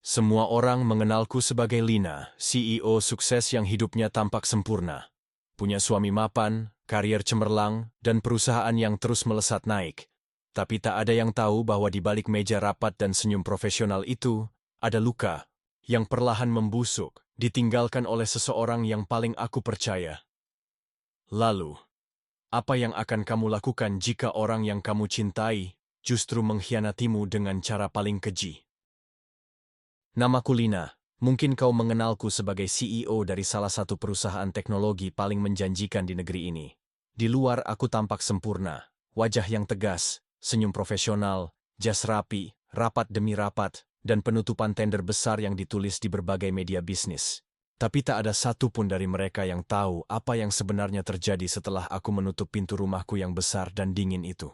Semua orang mengenalku sebagai Lina, CEO sukses yang hidupnya tampak sempurna. Punya suami mapan, karier cemerlang, dan perusahaan yang terus melesat naik. Tapi tak ada yang tahu bahwa di balik meja rapat dan senyum profesional itu, ada luka yang perlahan membusuk, ditinggalkan oleh seseorang yang paling aku percaya. Lalu, apa yang akan kamu lakukan jika orang yang kamu cintai justru mengkhianatimu dengan cara paling keji? Namaku Lina. Mungkin kau mengenalku sebagai CEO dari salah satu perusahaan teknologi paling menjanjikan di negeri ini. Di luar aku tampak sempurna, wajah yang tegas, senyum profesional, jas rapi, rapat demi rapat, dan penutupan tender besar yang ditulis di berbagai media bisnis. Tapi tak ada satu pun dari mereka yang tahu apa yang sebenarnya terjadi setelah aku menutup pintu rumahku yang besar dan dingin itu.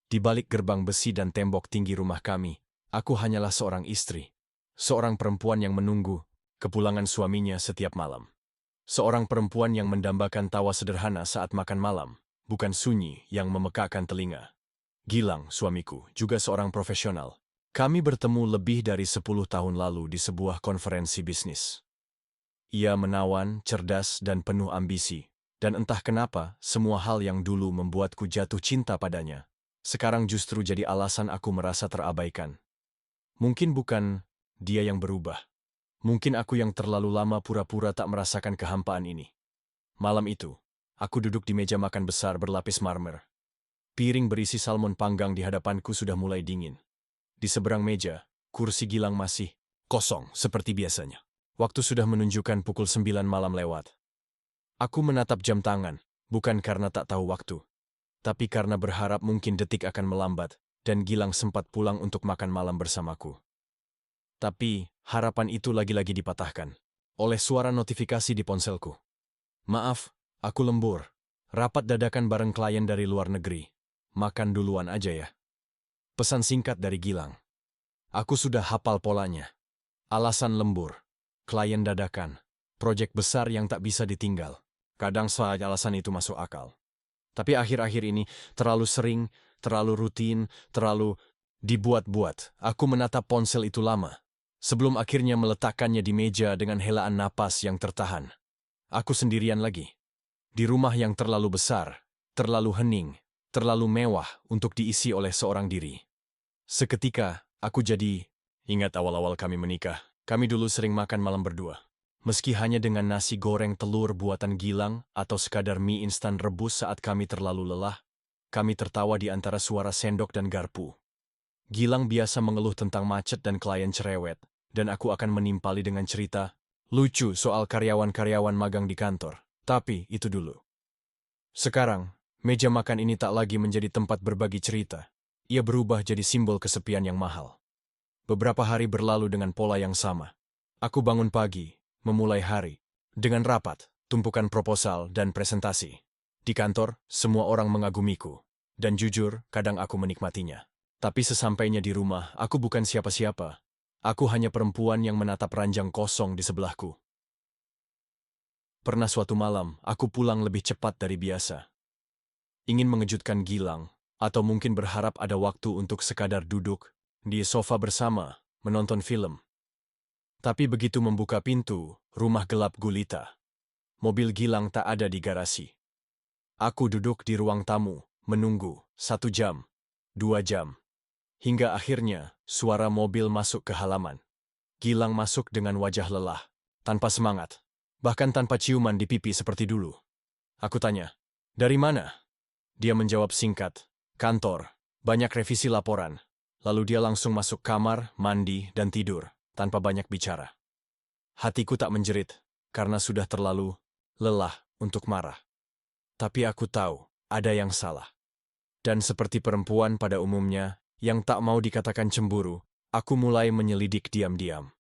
Di balik gerbang besi dan tembok tinggi rumah kami, aku hanyalah seorang istri. Seorang perempuan yang menunggu kepulangan suaminya setiap malam. Seorang perempuan yang mendambakan tawa sederhana saat makan malam, bukan sunyi yang memekakkan telinga. Gilang, suamiku, juga seorang profesional. Kami bertemu lebih dari 10 tahun lalu di sebuah konferensi bisnis. Ia menawan, cerdas, dan penuh ambisi. Dan entah kenapa, semua hal yang dulu membuatku jatuh cinta padanya, sekarang justru jadi alasan aku merasa terabaikan. Mungkin bukan dia yang berubah. Mungkin aku yang terlalu lama pura-pura tak merasakan kehampaan ini. Malam itu, aku duduk di meja makan besar berlapis marmer. Piring berisi salmon panggang di hadapanku sudah mulai dingin. Di seberang meja, kursi Gilang masih kosong seperti biasanya. Waktu sudah menunjukkan pukul 9 malam lewat. Aku menatap jam tangan, bukan karena tak tahu waktu, tapi karena berharap mungkin detik akan melambat, dan Gilang sempat pulang untuk makan malam bersamaku. Tapi, harapan itu lagi-lagi dipatahkan oleh suara notifikasi di ponselku. Maaf, aku lembur. Rapat dadakan bareng klien dari luar negeri. Makan duluan aja ya. Pesan singkat dari Gilang. Aku sudah hafal polanya. Alasan lembur, klien dadakan, proyek besar yang tak bisa ditinggal. Kadang saja alasan itu masuk akal. Tapi akhir-akhir ini terlalu sering, terlalu rutin, terlalu dibuat-buat. Aku menatap ponsel itu lama. Sebelum akhirnya meletakkannya di meja dengan helaan napas yang tertahan. Aku sendirian lagi. Di rumah yang terlalu besar, terlalu hening, terlalu mewah untuk diisi oleh seorang diri. Seketika, aku jadi ingat awal-awal kami menikah. Kami dulu sering makan malam berdua. Meski hanya dengan nasi goreng telur buatan Gilang atau sekadar mie instan rebus saat kami terlalu lelah, kami tertawa di antara suara sendok dan garpu. Gilang biasa mengeluh tentang macet dan klien cerewet, dan aku akan menimpali dengan cerita lucu soal karyawan-karyawan magang di kantor. Tapi itu dulu. Sekarang, meja makan ini tak lagi menjadi tempat berbagi cerita. Ia berubah jadi simbol kesepian yang mahal. Beberapa hari berlalu dengan pola yang sama. Aku bangun pagi, memulai hari, dengan rapat, tumpukan proposal, dan presentasi. Di kantor, semua orang mengagumiku, dan jujur, kadang aku menikmatinya. Tapi sesampainya di rumah, aku bukan siapa-siapa. Aku hanya perempuan yang menatap ranjang kosong di sebelahku. Pernah suatu malam, aku pulang lebih cepat dari biasa. Ingin mengejutkan Gilang, atau mungkin berharap ada waktu untuk sekadar duduk di sofa bersama, menonton film. Tapi begitu membuka pintu, rumah gelap gulita. Mobil Gilang tak ada di garasi. Aku duduk di ruang tamu, menunggu 1 jam, 2 jam. Hingga akhirnya, suara mobil masuk ke halaman. Gilang masuk dengan wajah lelah, tanpa semangat, bahkan tanpa ciuman di pipi seperti dulu. Aku tanya, "Dari mana?" Dia menjawab singkat, "Kantor, banyak revisi laporan." Lalu dia langsung masuk kamar, mandi, dan tidur, tanpa banyak bicara. Hatiku tak menjerit, karena sudah terlalu lelah untuk marah. Tapi aku tahu, ada yang salah. Dan seperti perempuan pada umumnya, yang tak mau dikatakan cemburu, aku mulai menyelidik diam-diam.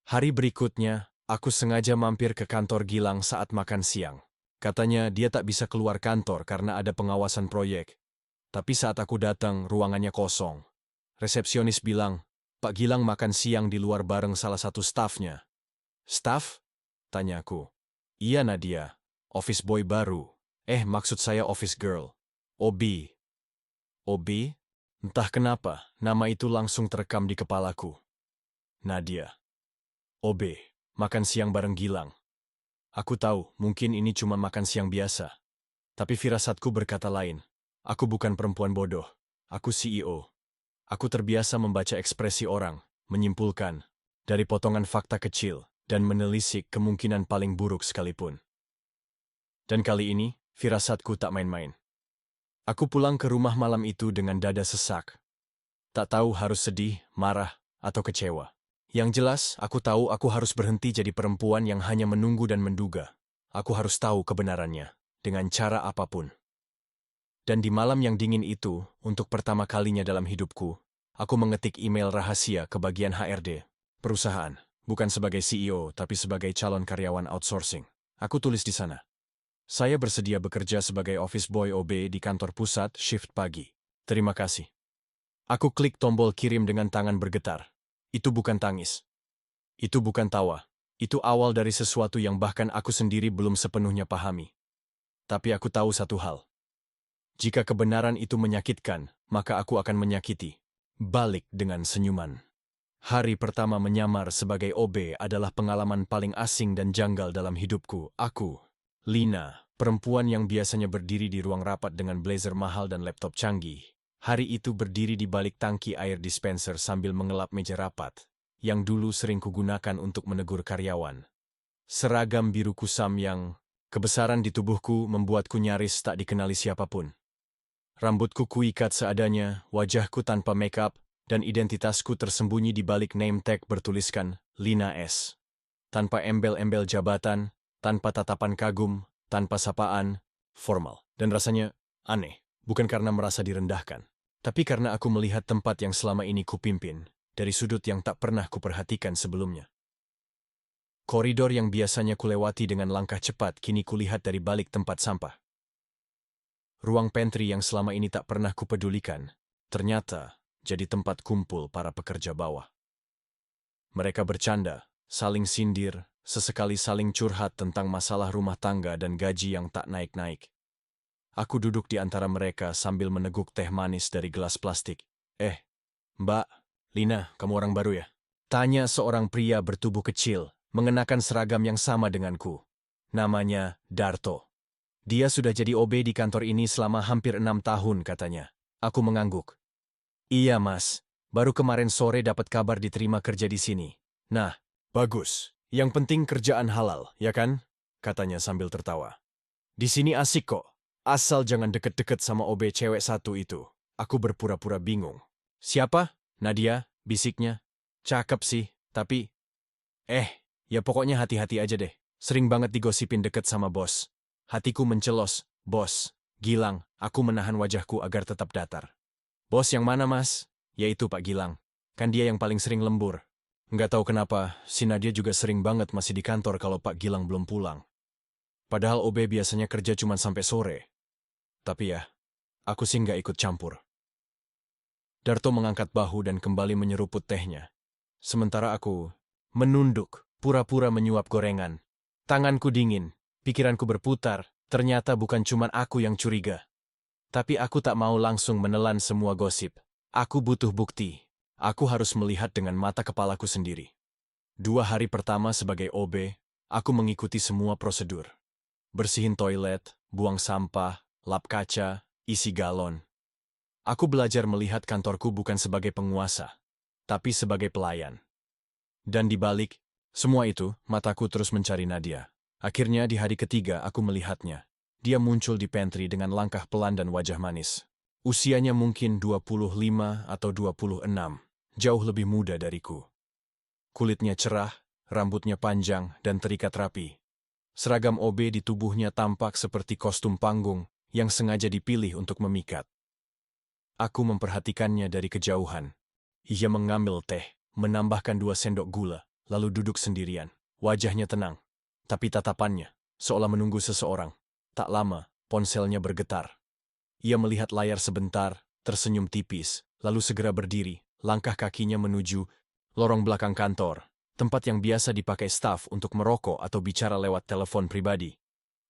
Hari berikutnya, aku sengaja mampir ke kantor Gilang saat makan siang. Katanya dia tak bisa keluar kantor karena ada pengawasan proyek. Tapi saat aku datang, ruangannya kosong. Resepsionis bilang, "Pak Gilang makan siang di luar bareng salah satu stafnya." "Staf?" tanyaku. "Iya Nadia, office boy baru. Maksud saya office girl. OB." OB? Entah kenapa, nama itu langsung terekam di kepalaku. Nadia. OB, makan siang bareng Gilang. Aku tahu, mungkin ini cuma makan siang biasa. Tapi firasatku berkata lain. Aku bukan perempuan bodoh. Aku CEO. Aku terbiasa membaca ekspresi orang, menyimpulkan, dari potongan fakta kecil, dan menelisik kemungkinan paling buruk sekalipun. Dan kali ini, firasatku tak main-main. Aku pulang ke rumah malam itu dengan dada sesak. Tak tahu harus sedih, marah, atau kecewa. Yang jelas, aku tahu aku harus berhenti jadi perempuan yang hanya menunggu dan menduga. Aku harus tahu kebenarannya, dengan cara apapun. Dan di malam yang dingin itu, untuk pertama kalinya dalam hidupku, aku mengetik email rahasia ke bagian HRD perusahaan, bukan sebagai CEO, tapi sebagai calon karyawan outsourcing. Aku tulis di sana. Saya bersedia bekerja sebagai office boy OB di kantor pusat shift pagi. Terima kasih. Aku klik tombol kirim dengan tangan bergetar. Itu bukan tangis. Itu bukan tawa. Itu awal dari sesuatu yang bahkan aku sendiri belum sepenuhnya pahami. Tapi aku tahu satu hal. Jika kebenaran itu menyakitkan, maka aku akan menyakiti. Balik dengan senyuman. Hari pertama menyamar sebagai OB adalah pengalaman paling asing dan janggal dalam hidupku. Aku, Lina, perempuan yang biasanya berdiri di ruang rapat dengan blazer mahal dan laptop canggih, hari itu berdiri di balik tangki air dispenser sambil mengelap meja rapat, yang dulu sering kugunakan untuk menegur karyawan. Seragam biru kusam yang kebesaran di tubuhku membuatku nyaris tak dikenali siapapun. Rambutku kuikat seadanya, wajahku tanpa make-up, dan identitasku tersembunyi di balik name tag bertuliskan Lina S. Tanpa embel-embel jabatan, tanpa tatapan kagum, tanpa sapaan, formal. Dan rasanya aneh, bukan karena merasa direndahkan, tapi karena aku melihat tempat yang selama ini kupimpin, dari sudut yang tak pernah kuperhatikan sebelumnya. Koridor yang biasanya kulewati dengan langkah cepat kini kulihat dari balik tempat sampah. Ruang pantry yang selama ini tak pernah kupedulikan, ternyata jadi tempat kumpul para pekerja bawah. Mereka bercanda, saling sindir, sesekali saling curhat tentang masalah rumah tangga dan gaji yang tak naik-naik. Aku duduk di antara mereka sambil meneguk teh manis dari gelas plastik. Mbak, Lina, kamu orang baru ya? Tanya seorang pria bertubuh kecil, mengenakan seragam yang sama denganku. Namanya Darto. Dia sudah jadi OB di kantor ini selama hampir 6 tahun katanya. Aku mengangguk. Iya mas, baru kemarin sore dapat kabar diterima kerja di sini. Nah, bagus. Yang penting kerjaan halal, ya kan? Katanya sambil tertawa. Di sini asik kok. Asal jangan deket-deket sama OB cewek satu itu. Aku berpura-pura bingung. Siapa? Nadia, bisiknya. Cakep sih, tapi... ya pokoknya hati-hati aja deh. Sering banget digosipin deket sama bos. Hatiku mencelos. Bos, Gilang, aku menahan wajahku agar tetap datar. Bos yang mana mas? Yaitu Pak Gilang. Kan dia yang paling sering lembur. Nggak tahu kenapa, si Nadia juga sering banget masih di kantor kalau Pak Gilang belum pulang. Padahal OB biasanya kerja cuma sampai sore. Tapi ya, aku sih nggak ikut campur. Darto mengangkat bahu dan kembali menyeruput tehnya. Sementara aku menunduk, pura-pura menyuap gorengan. Tanganku dingin, pikiranku berputar, ternyata bukan cuma aku yang curiga. Tapi aku tak mau langsung menelan semua gosip. Aku butuh bukti. Aku harus melihat dengan mata kepalaku sendiri. 2 hari pertama sebagai OB, aku mengikuti semua prosedur. Bersihin toilet, buang sampah, lap kaca, isi galon. Aku belajar melihat kantorku bukan sebagai penguasa, tapi sebagai pelayan. Dan di balik semua itu, mataku terus mencari Nadia. Akhirnya di hari ketiga aku melihatnya. Dia muncul di pantry dengan langkah pelan dan wajah manis. Usianya mungkin 25 atau 26, jauh lebih muda dariku. Kulitnya cerah, rambutnya panjang dan terikat rapi. Seragam OB di tubuhnya tampak seperti kostum panggung yang sengaja dipilih untuk memikat. Aku memperhatikannya dari kejauhan. Ia mengambil teh, menambahkan 2 sendok gula, lalu duduk sendirian. Wajahnya tenang, tapi tatapannya seolah menunggu seseorang. Tak lama, ponselnya bergetar. Ia melihat layar sebentar, tersenyum tipis, lalu segera berdiri, langkah kakinya menuju lorong belakang kantor, tempat yang biasa dipakai staf untuk merokok atau bicara lewat telepon pribadi.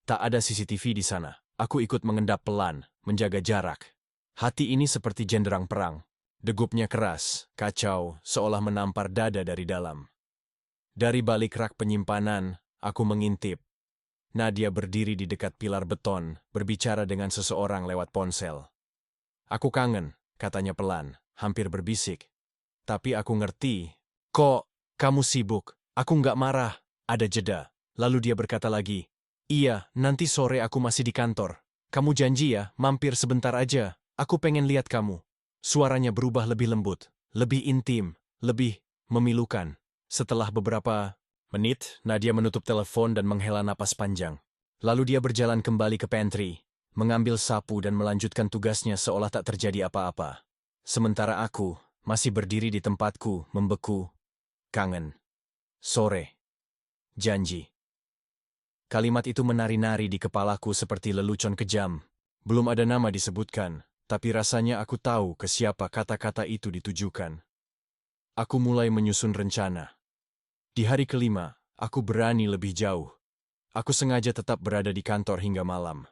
Tak ada CCTV di sana. Aku ikut mengendap pelan, menjaga jarak. Hati ini seperti jenderang perang. Degupnya keras, kacau, seolah menampar dada dari dalam. Dari balik rak penyimpanan, aku mengintip. Nadia berdiri di dekat pilar beton, berbicara dengan seseorang lewat ponsel. Aku kangen, katanya pelan, hampir berbisik. Tapi aku ngerti. Kok, kamu sibuk? Aku nggak marah. Ada jeda. Lalu dia berkata lagi, iya, nanti sore aku masih di kantor. Kamu janji ya, mampir sebentar aja. Aku pengen lihat kamu. Suaranya berubah lebih lembut, lebih intim, lebih memilukan. Setelah beberapa menit, Nadia menutup telepon dan menghela napas panjang. Lalu dia berjalan kembali ke pantry, mengambil sapu dan melanjutkan tugasnya seolah tak terjadi apa-apa. Sementara aku masih berdiri di tempatku, membeku. Kangen. Sore. Janji. Kalimat itu menari-nari di kepalaku seperti lelucon kejam. Belum ada nama disebutkan, tapi rasanya aku tahu ke siapa kata-kata itu ditujukan. Aku mulai menyusun rencana. Di hari kelima, aku berani lebih jauh. Aku sengaja tetap berada di kantor hingga malam.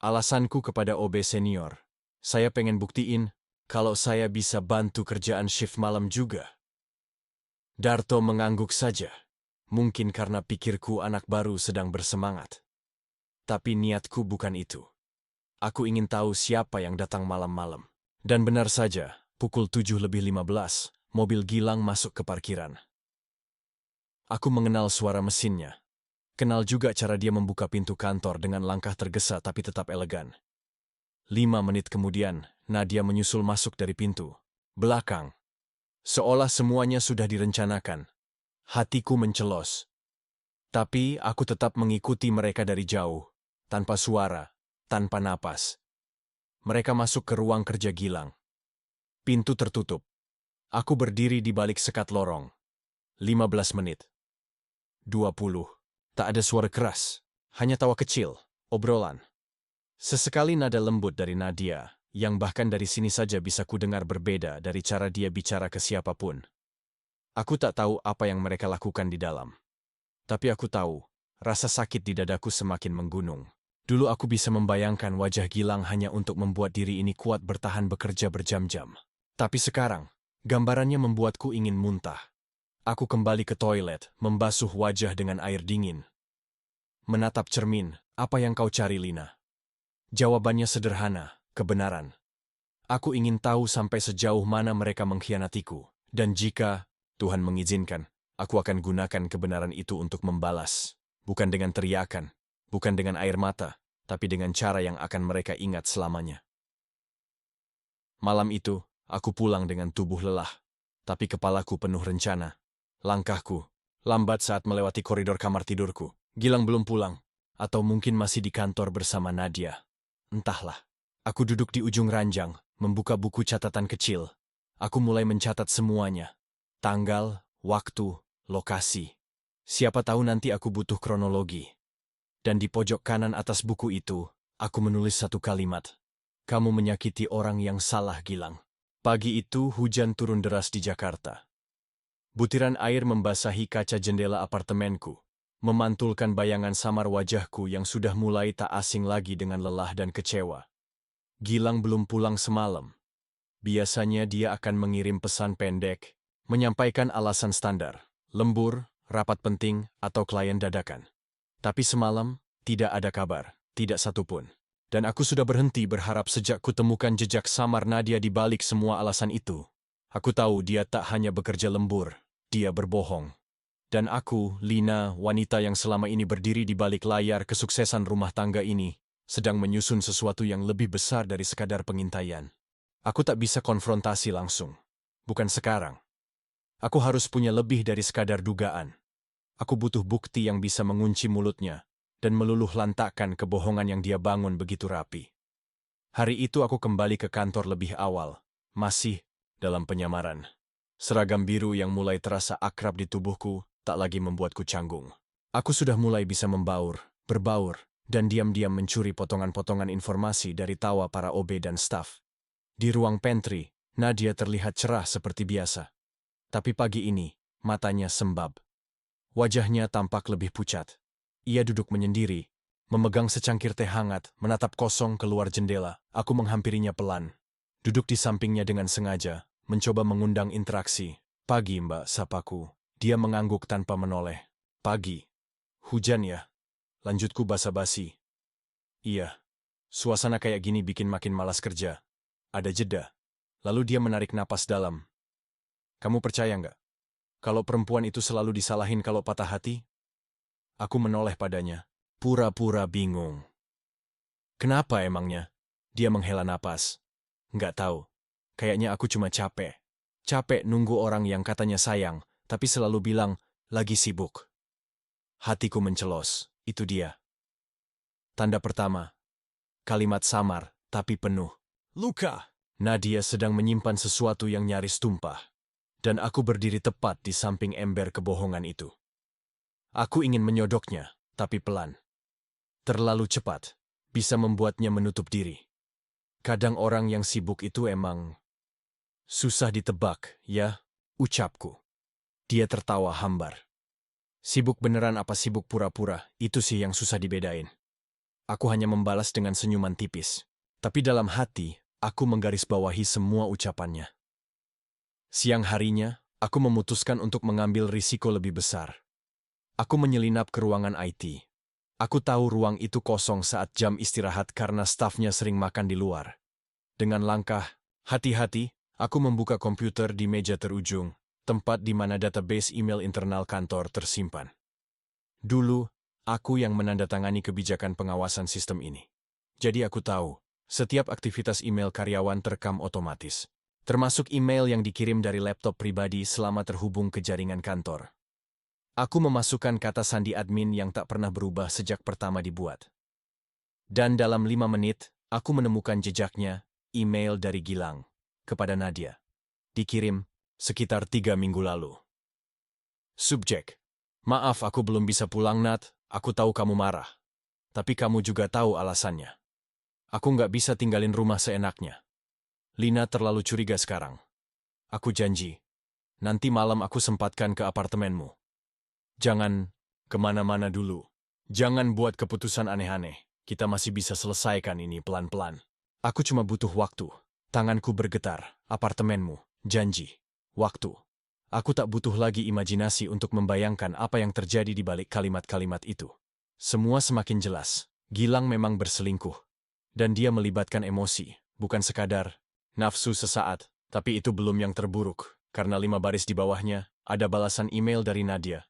Alasanku kepada OB senior, saya pengen buktiin kalau saya bisa bantu kerjaan shift malam juga. Darto mengangguk saja. Mungkin karena pikirku anak baru sedang bersemangat. Tapi niatku bukan itu. Aku ingin tahu siapa yang datang malam-malam. Dan benar saja, pukul 7:15, mobil Gilang masuk ke parkiran. Aku mengenal suara mesinnya. Kenal juga cara dia membuka pintu kantor dengan langkah tergesa tapi tetap elegan. 5 menit kemudian, Nadia menyusul masuk dari pintu belakang. Seolah semuanya sudah direncanakan. Hatiku mencelos. Tapi aku tetap mengikuti mereka dari jauh, tanpa suara, tanpa napas. Mereka masuk ke ruang kerja Gilang. Pintu tertutup. Aku berdiri di balik sekat lorong. 15 menit. 20. Tak ada suara keras, hanya tawa kecil, obrolan. Sesekali nada lembut dari Nadia, yang bahkan dari sini saja bisa kudengar berbeda dari cara dia bicara ke siapapun. Aku tak tahu apa yang mereka lakukan di dalam. Tapi aku tahu, rasa sakit di dadaku semakin menggunung. Dulu aku bisa membayangkan wajah Gilang hanya untuk membuat diri ini kuat bertahan bekerja berjam-jam. Tapi sekarang, gambarannya membuatku ingin muntah. Aku kembali ke toilet, membasuh wajah dengan air dingin. Menatap cermin, apa yang kau cari, Lina? Jawabannya sederhana, kebenaran. Aku ingin tahu sampai sejauh mana mereka mengkhianatiku. Dan jika Tuhan mengizinkan, aku akan gunakan kebenaran itu untuk membalas. Bukan dengan teriakan, bukan dengan air mata, tapi dengan cara yang akan mereka ingat selamanya. Malam itu, aku pulang dengan tubuh lelah, tapi kepalaku penuh rencana. Langkahku lambat saat melewati koridor kamar tidurku. Gilang belum pulang, atau mungkin masih di kantor bersama Nadia. Entahlah. Aku duduk di ujung ranjang, membuka buku catatan kecil. Aku mulai mencatat semuanya. Tanggal, waktu, lokasi. Siapa tahu nanti aku butuh kronologi. Dan di pojok kanan atas buku itu, aku menulis satu kalimat. Kamu menyakiti orang yang salah, Gilang. Pagi itu hujan turun deras di Jakarta. Butiran air membasahi kaca jendela apartemenku, memantulkan bayangan samar wajahku yang sudah mulai tak asing lagi dengan lelah dan kecewa. Gilang belum pulang semalam. Biasanya dia akan mengirim pesan pendek, menyampaikan alasan standar, lembur, rapat penting, atau klien dadakan. Tapi semalam, tidak ada kabar, tidak satupun. Dan aku sudah berhenti berharap sejak kutemukan jejak samar Nadia di balik semua alasan itu. Aku tahu dia tak hanya bekerja lembur, dia berbohong. Dan aku, Lina, wanita yang selama ini berdiri di balik layar kesuksesan rumah tangga ini, sedang menyusun sesuatu yang lebih besar dari sekadar pengintaian. Aku tak bisa konfrontasi langsung. Bukan sekarang. Aku harus punya lebih dari sekadar dugaan. Aku butuh bukti yang bisa mengunci mulutnya dan meluluh lantakkan kebohongan yang dia bangun begitu rapi. Hari itu aku kembali ke kantor lebih awal, masih dalam penyamaran. Seragam biru yang mulai terasa akrab di tubuhku tak lagi membuatku canggung. Aku sudah mulai bisa berbaur, dan diam-diam mencuri potongan-potongan informasi dari tawa para OB dan staf. Di ruang pantry, Nadia terlihat cerah seperti biasa. Tapi pagi ini, matanya sembab. Wajahnya tampak lebih pucat. Ia duduk menyendiri, memegang secangkir teh hangat, menatap kosong keluar jendela. Aku menghampirinya pelan. Duduk di sampingnya dengan sengaja, mencoba mengundang interaksi. Pagi, Mbak, sapaku. Dia mengangguk tanpa menoleh. Pagi. Hujan ya? Lanjutku basa-basi. Iya. Suasana kayak gini bikin makin malas kerja. Ada jeda. Lalu dia menarik napas dalam. Kamu percaya nggak? Kalau perempuan itu selalu disalahin kalau patah hati? Aku menoleh padanya. Pura-pura bingung. Kenapa emangnya? Dia menghela napas. Nggak tahu. Kayaknya aku cuma capek. Capek nunggu orang yang katanya sayang, tapi selalu bilang, lagi sibuk. Hatiku mencelos. Itu dia. Tanda pertama. Kalimat samar, tapi penuh. Luka. Nadia sedang menyimpan sesuatu yang nyaris tumpah. Dan aku berdiri tepat di samping ember kebohongan itu. Aku ingin menyodoknya, tapi pelan. Terlalu cepat, bisa membuatnya menutup diri. Kadang orang yang sibuk itu emang susah ditebak, ya, ucapku. Dia tertawa hambar. Sibuk beneran apa sibuk pura-pura, itu sih yang susah dibedain. Aku hanya membalas dengan senyuman tipis. Tapi dalam hati, aku menggarisbawahi semua ucapannya. Siang harinya, aku memutuskan untuk mengambil risiko lebih besar. Aku menyelinap ke ruangan IT. Aku tahu ruang itu kosong saat jam istirahat karena stafnya sering makan di luar. Dengan langkah hati-hati, aku membuka komputer di meja terujung, tempat di mana database email internal kantor tersimpan. Dulu, aku yang menandatangani kebijakan pengawasan sistem ini. Jadi aku tahu, setiap aktivitas email karyawan terekam otomatis. Termasuk email yang dikirim dari laptop pribadi selama terhubung ke jaringan kantor. Aku memasukkan kata sandi admin yang tak pernah berubah sejak pertama dibuat. Dan dalam 5 menit, aku menemukan jejaknya, email dari Gilang, kepada Nadia. Dikirim sekitar 3 minggu lalu. Subjek. Maaf aku belum bisa pulang, Nat. Aku tahu kamu marah. Tapi kamu juga tahu alasannya. Aku nggak bisa tinggalin rumah seenaknya. Lina terlalu curiga sekarang. Aku janji. Nanti malam aku sempatkan ke apartemenmu. Jangan kemana-mana dulu. Jangan buat keputusan aneh-aneh. Kita masih bisa selesaikan ini pelan-pelan. Aku cuma butuh waktu. Tanganku bergetar. Apartemenmu. Janji. Waktu. Aku tak butuh lagi imajinasi untuk membayangkan apa yang terjadi di balik kalimat-kalimat itu. Semua semakin jelas. Gilang memang berselingkuh. Dan dia melibatkan emosi, bukan sekadar nafsu sesaat. Tapi itu belum yang terburuk, karena 5 baris di bawahnya, ada balasan email dari Nadia.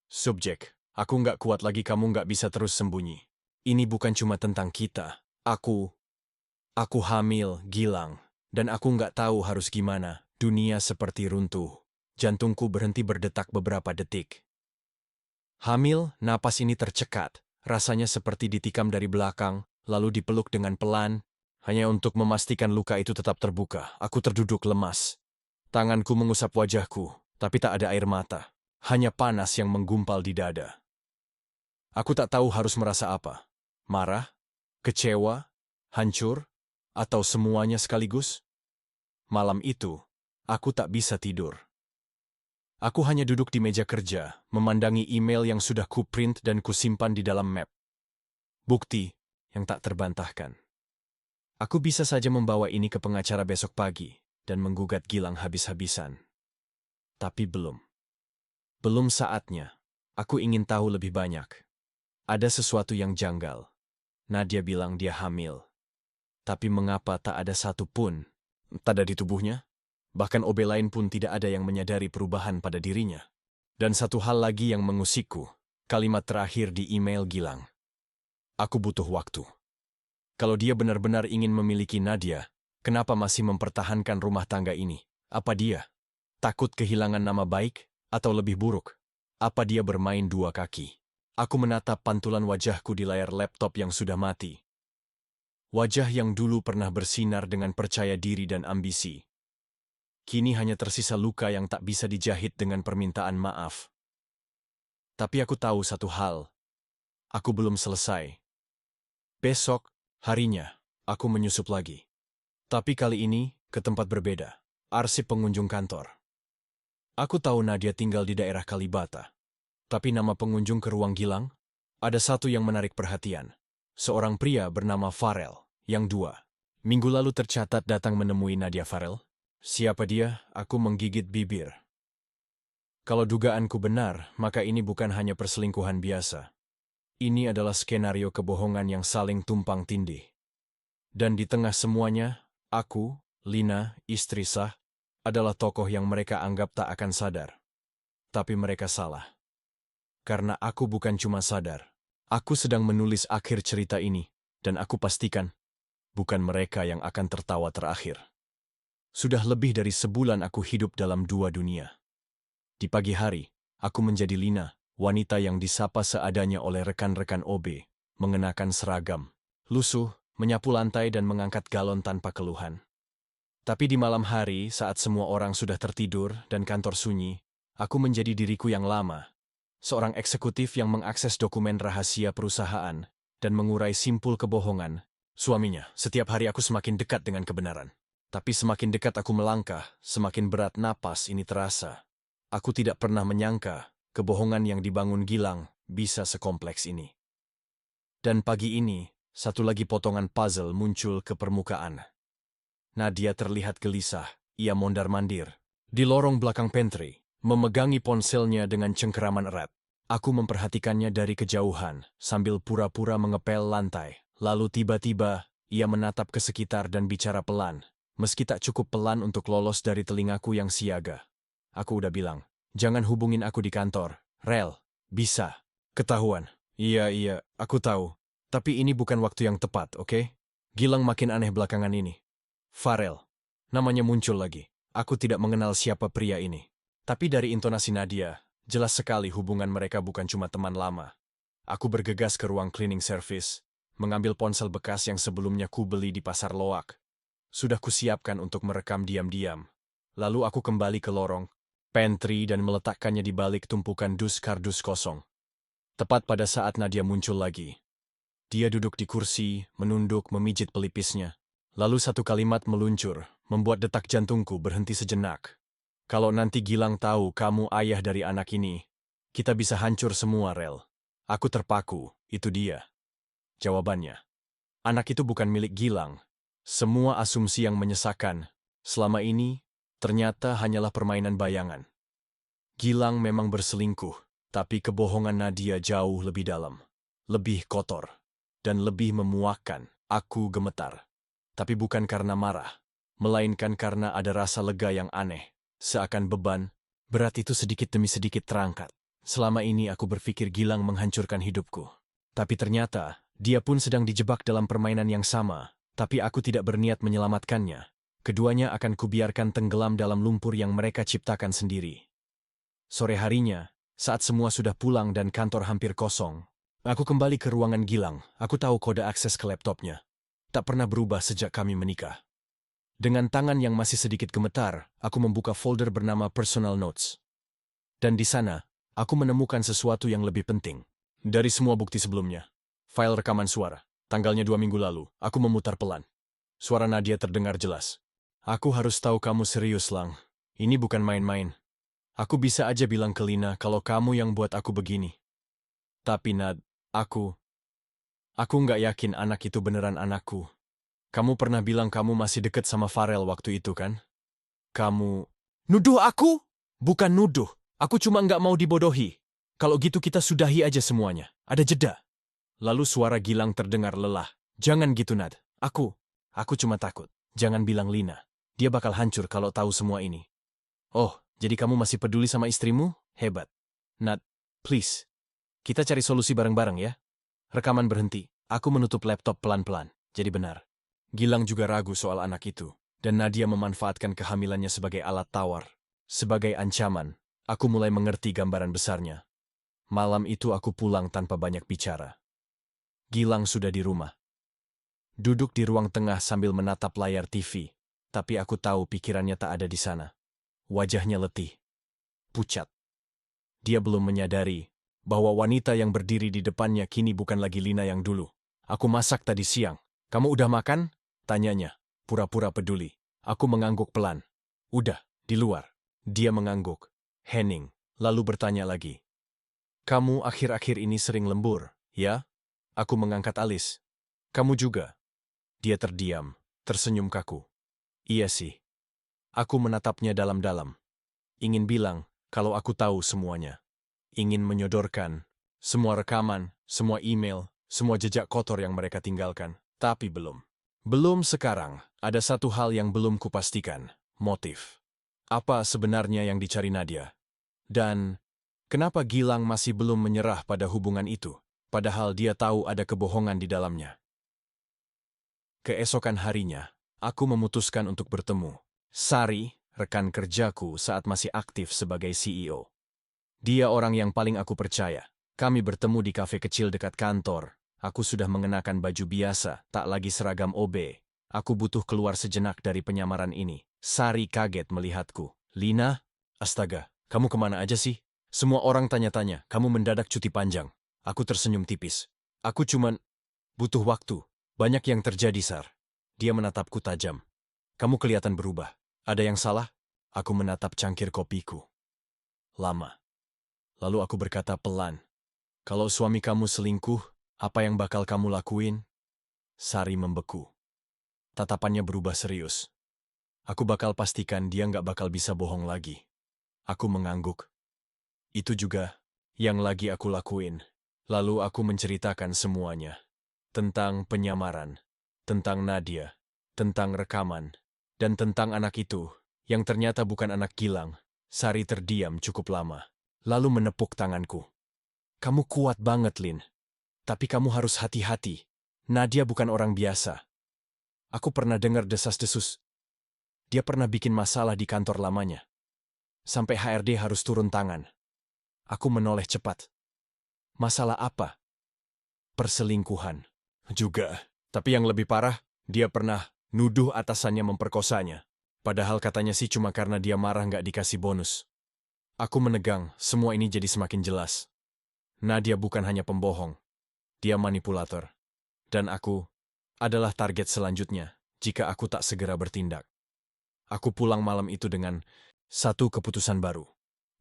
Subjek, aku nggak kuat lagi kamu nggak bisa terus sembunyi. Ini bukan cuma tentang kita. Aku hamil, Gilang. Dan aku nggak tahu harus gimana. Dunia seperti runtuh. Jantungku berhenti berdetak beberapa detik. Hamil, napas ini tercekat. Rasanya seperti ditikam dari belakang, lalu dipeluk dengan pelan. Hanya untuk memastikan luka itu tetap terbuka, aku terduduk lemas. Tanganku mengusap wajahku, tapi tak ada air mata. Hanya panas yang menggumpal di dada. Aku tak tahu harus merasa apa. Marah? Kecewa? Hancur? Atau semuanya sekaligus? Malam itu, aku tak bisa tidur. Aku hanya duduk di meja kerja, memandangi email yang sudah kuprint dan kusimpan di dalam map. Bukti yang tak terbantahkan. Aku bisa saja membawa ini ke pengacara besok pagi dan menggugat Gilang habis-habisan. Tapi belum. Belum saatnya. Aku ingin tahu lebih banyak. Ada sesuatu yang janggal. Nadia bilang dia hamil. Tapi mengapa tak ada satu pun tanda di tubuhnya? Bahkan OB lain pun tidak ada yang menyadari perubahan pada dirinya. Dan satu hal lagi yang mengusikku, kalimat terakhir di email Gilang. Aku butuh waktu. Kalau dia benar-benar ingin memiliki Nadia, kenapa masih mempertahankan rumah tangga ini? Apa dia takut kehilangan nama baik? Atau lebih buruk, apa dia bermain dua kaki? Aku menatap pantulan wajahku di layar laptop yang sudah mati. Wajah yang dulu pernah bersinar dengan percaya diri dan ambisi. Kini hanya tersisa luka yang tak bisa dijahit dengan permintaan maaf. Tapi aku tahu satu hal. Aku belum selesai. Besok, harinya, aku menyusup lagi. Tapi kali ini, ke tempat berbeda. Arsip pengunjung kantor. Aku tahu Nadia tinggal di daerah Kalibata. Tapi nama pengunjung ke ruang Gilang? Ada satu yang menarik perhatian. Seorang pria bernama Farel, yang 2 minggu lalu tercatat datang menemui Nadia Farel. Siapa dia? Aku menggigit bibir. Kalau dugaanku benar, maka ini bukan hanya perselingkuhan biasa. Ini adalah skenario kebohongan yang saling tumpang tindih. Dan di tengah semuanya, aku, Lina, istri sah, adalah tokoh yang mereka anggap tak akan sadar. Tapi mereka salah. Karena aku bukan cuma sadar. Aku sedang menulis akhir cerita ini, dan aku pastikan, bukan mereka yang akan tertawa terakhir. Sudah lebih dari sebulan aku hidup dalam dua dunia. Di pagi hari, aku menjadi Lina, wanita yang disapa seadanya oleh rekan-rekan OB, mengenakan seragam, lusuh, menyapu lantai dan mengangkat galon tanpa keluhan. Tapi di malam hari, saat semua orang sudah tertidur dan kantor sunyi, aku menjadi diriku yang lama. Seorang eksekutif yang mengakses dokumen rahasia perusahaan dan mengurai simpul kebohongan. Suaminya, setiap hari aku semakin dekat dengan kebenaran. Tapi semakin dekat aku melangkah, semakin berat napas ini terasa. Aku tidak pernah menyangka kebohongan yang dibangun Gilang bisa sekompleks ini. Dan pagi ini, satu lagi potongan puzzle muncul ke permukaan. Nadia terlihat gelisah, ia mondar-mandir. Di lorong belakang pantry, memegangi ponselnya dengan cengkeraman erat. Aku memperhatikannya dari kejauhan, sambil pura-pura mengepel lantai. Lalu tiba-tiba, ia menatap ke sekitar dan bicara pelan. Meski tak cukup pelan untuk lolos dari telingaku yang siaga. Aku udah bilang, jangan hubungin aku di kantor. Rel, bisa. Ketahuan. Iya, aku tahu. Tapi ini bukan waktu yang tepat, oke? Gilang makin aneh belakangan ini. Farel. Namanya muncul lagi. Aku tidak mengenal siapa pria ini. Tapi dari intonasi Nadia, jelas sekali hubungan mereka bukan cuma teman lama. Aku bergegas ke ruang cleaning service, mengambil ponsel bekas yang sebelumnya ku beli di pasar loak. Sudah kusiapkan untuk merekam diam-diam. Lalu aku kembali ke lorong, pantry dan meletakkannya di balik tumpukan dus-kardus kosong. Tepat pada saat Nadia muncul lagi. Dia duduk di kursi, menunduk, memijit pelipisnya. Lalu satu kalimat meluncur, membuat detak jantungku berhenti sejenak. Kalau nanti Gilang tahu kamu ayah dari anak ini, kita bisa hancur semua, Rel. Aku terpaku, itu dia. Jawabannya. Anak itu bukan milik Gilang. Semua asumsi yang menyesakan, selama ini, ternyata hanyalah permainan bayangan. Gilang memang berselingkuh, tapi kebohongan Nadia jauh lebih dalam, lebih kotor, dan lebih memuakkan. Aku gemetar. Tapi bukan karena marah, melainkan karena ada rasa lega yang aneh, seakan beban, berat itu sedikit demi sedikit terangkat. Selama ini aku berpikir Gilang menghancurkan hidupku. Tapi ternyata, dia pun sedang dijebak dalam permainan yang sama. Tapi aku tidak berniat menyelamatkannya. Keduanya akan kubiarkan tenggelam dalam lumpur yang mereka ciptakan sendiri. Sore harinya, saat semua sudah pulang dan kantor hampir kosong, aku kembali ke ruangan Gilang. Aku tahu kode akses ke laptopnya. Tak pernah berubah sejak kami menikah. Dengan tangan yang masih sedikit gemetar, aku membuka folder bernama Personal Notes. Dan di sana, aku menemukan sesuatu yang lebih penting. Dari semua bukti sebelumnya, file rekaman suara. Tanggalnya 2 minggu lalu, aku memutar pelan. Suara Nadia terdengar jelas. Aku harus tahu kamu serius, Lang. Ini bukan main-main. Aku bisa aja bilang ke Lina kalau kamu yang buat aku begini. Tapi Nad, aku nggak yakin anak itu beneran anakku. Kamu pernah bilang kamu masih deket sama Farel waktu itu, kan? Kamu... Nuduh aku? Bukan nuduh. Aku cuma nggak mau dibodohi. Kalau gitu kita sudahi aja semuanya. Ada jeda. Lalu suara Gilang terdengar lelah. Jangan gitu, Nad. Aku cuma takut. Jangan bilang Lina. Dia bakal hancur kalau tahu semua ini. Oh, jadi kamu masih peduli sama istrimu? Hebat. Nad, please. Kita cari solusi bareng-bareng ya. Rekaman berhenti. Aku menutup laptop pelan-pelan. Jadi benar. Gilang juga ragu soal anak itu. Dan Nadia memanfaatkan kehamilannya sebagai alat tawar. Sebagai ancaman. Aku mulai mengerti gambaran besarnya. Malam itu aku pulang tanpa banyak bicara. Gilang sudah di rumah. Duduk di ruang tengah sambil menatap layar TV. Tapi aku tahu pikirannya tak ada di sana. Wajahnya letih. Pucat. Dia belum menyadari bahwa wanita yang berdiri di depannya kini bukan lagi Lina yang dulu. Aku masak tadi siang. Kamu udah makan? Tanyanya. Pura-pura peduli. Aku mengangguk pelan. Udah, di luar. Dia mengangguk. Hening. Lalu bertanya lagi. Kamu akhir-akhir ini sering lembur, ya? Aku mengangkat alis. Kamu juga. Dia terdiam, tersenyum kaku. Iya sih. Aku menatapnya dalam-dalam. Ingin bilang kalau aku tahu semuanya. Ingin menyodorkan semua rekaman, semua email, semua jejak kotor yang mereka tinggalkan. Tapi belum. Belum sekarang. Ada satu hal yang belum kupastikan. Motif. Apa sebenarnya yang dicari Nadia? Dan kenapa Gilang masih belum menyerah pada hubungan itu? Padahal dia tahu ada kebohongan di dalamnya. Keesokan harinya, aku memutuskan untuk bertemu Sari, rekan kerjaku saat masih aktif sebagai CEO. Dia orang yang paling aku percaya. Kami bertemu di kafe kecil dekat kantor. Aku sudah mengenakan baju biasa, tak lagi seragam OB. Aku butuh keluar sejenak dari penyamaran ini. Sari kaget melihatku. Lina? Astaga, kamu kemana aja sih? Semua orang tanya-tanya, kamu mendadak cuti panjang. Aku tersenyum tipis. Aku cuman butuh waktu. Banyak yang terjadi, Sar. Dia menatapku tajam. Kamu kelihatan berubah. Ada yang salah? Aku menatap cangkir kopiku. Lama. Lalu aku berkata pelan. Kalau suami kamu selingkuh, apa yang bakal kamu lakuin? Sari membeku. Tatapannya berubah serius. Aku bakal pastikan dia nggak bakal bisa bohong lagi. Aku mengangguk. Itu juga yang lagi aku lakuin. Lalu aku menceritakan semuanya. Tentang penyamaran, tentang Nadia, tentang rekaman, dan tentang anak itu, yang ternyata bukan anak Gilang. Sari terdiam cukup lama, lalu menepuk tanganku. Kamu kuat banget, Lin. Tapi kamu harus hati-hati. Nadia bukan orang biasa. Aku pernah dengar desas-desus. Dia pernah bikin masalah di kantor lamanya. Sampai HRD harus turun tangan. Aku menoleh cepat. Masalah apa? Perselingkuhan. Juga. Tapi yang lebih parah, dia pernah nuduh atasannya memperkosanya. Padahal katanya sih cuma karena dia marah nggak dikasih bonus. Aku menegang, semua ini jadi semakin jelas. Nadia bukan hanya pembohong. Dia manipulator. Dan aku adalah target selanjutnya jika aku tak segera bertindak. Aku pulang malam itu dengan satu keputusan baru.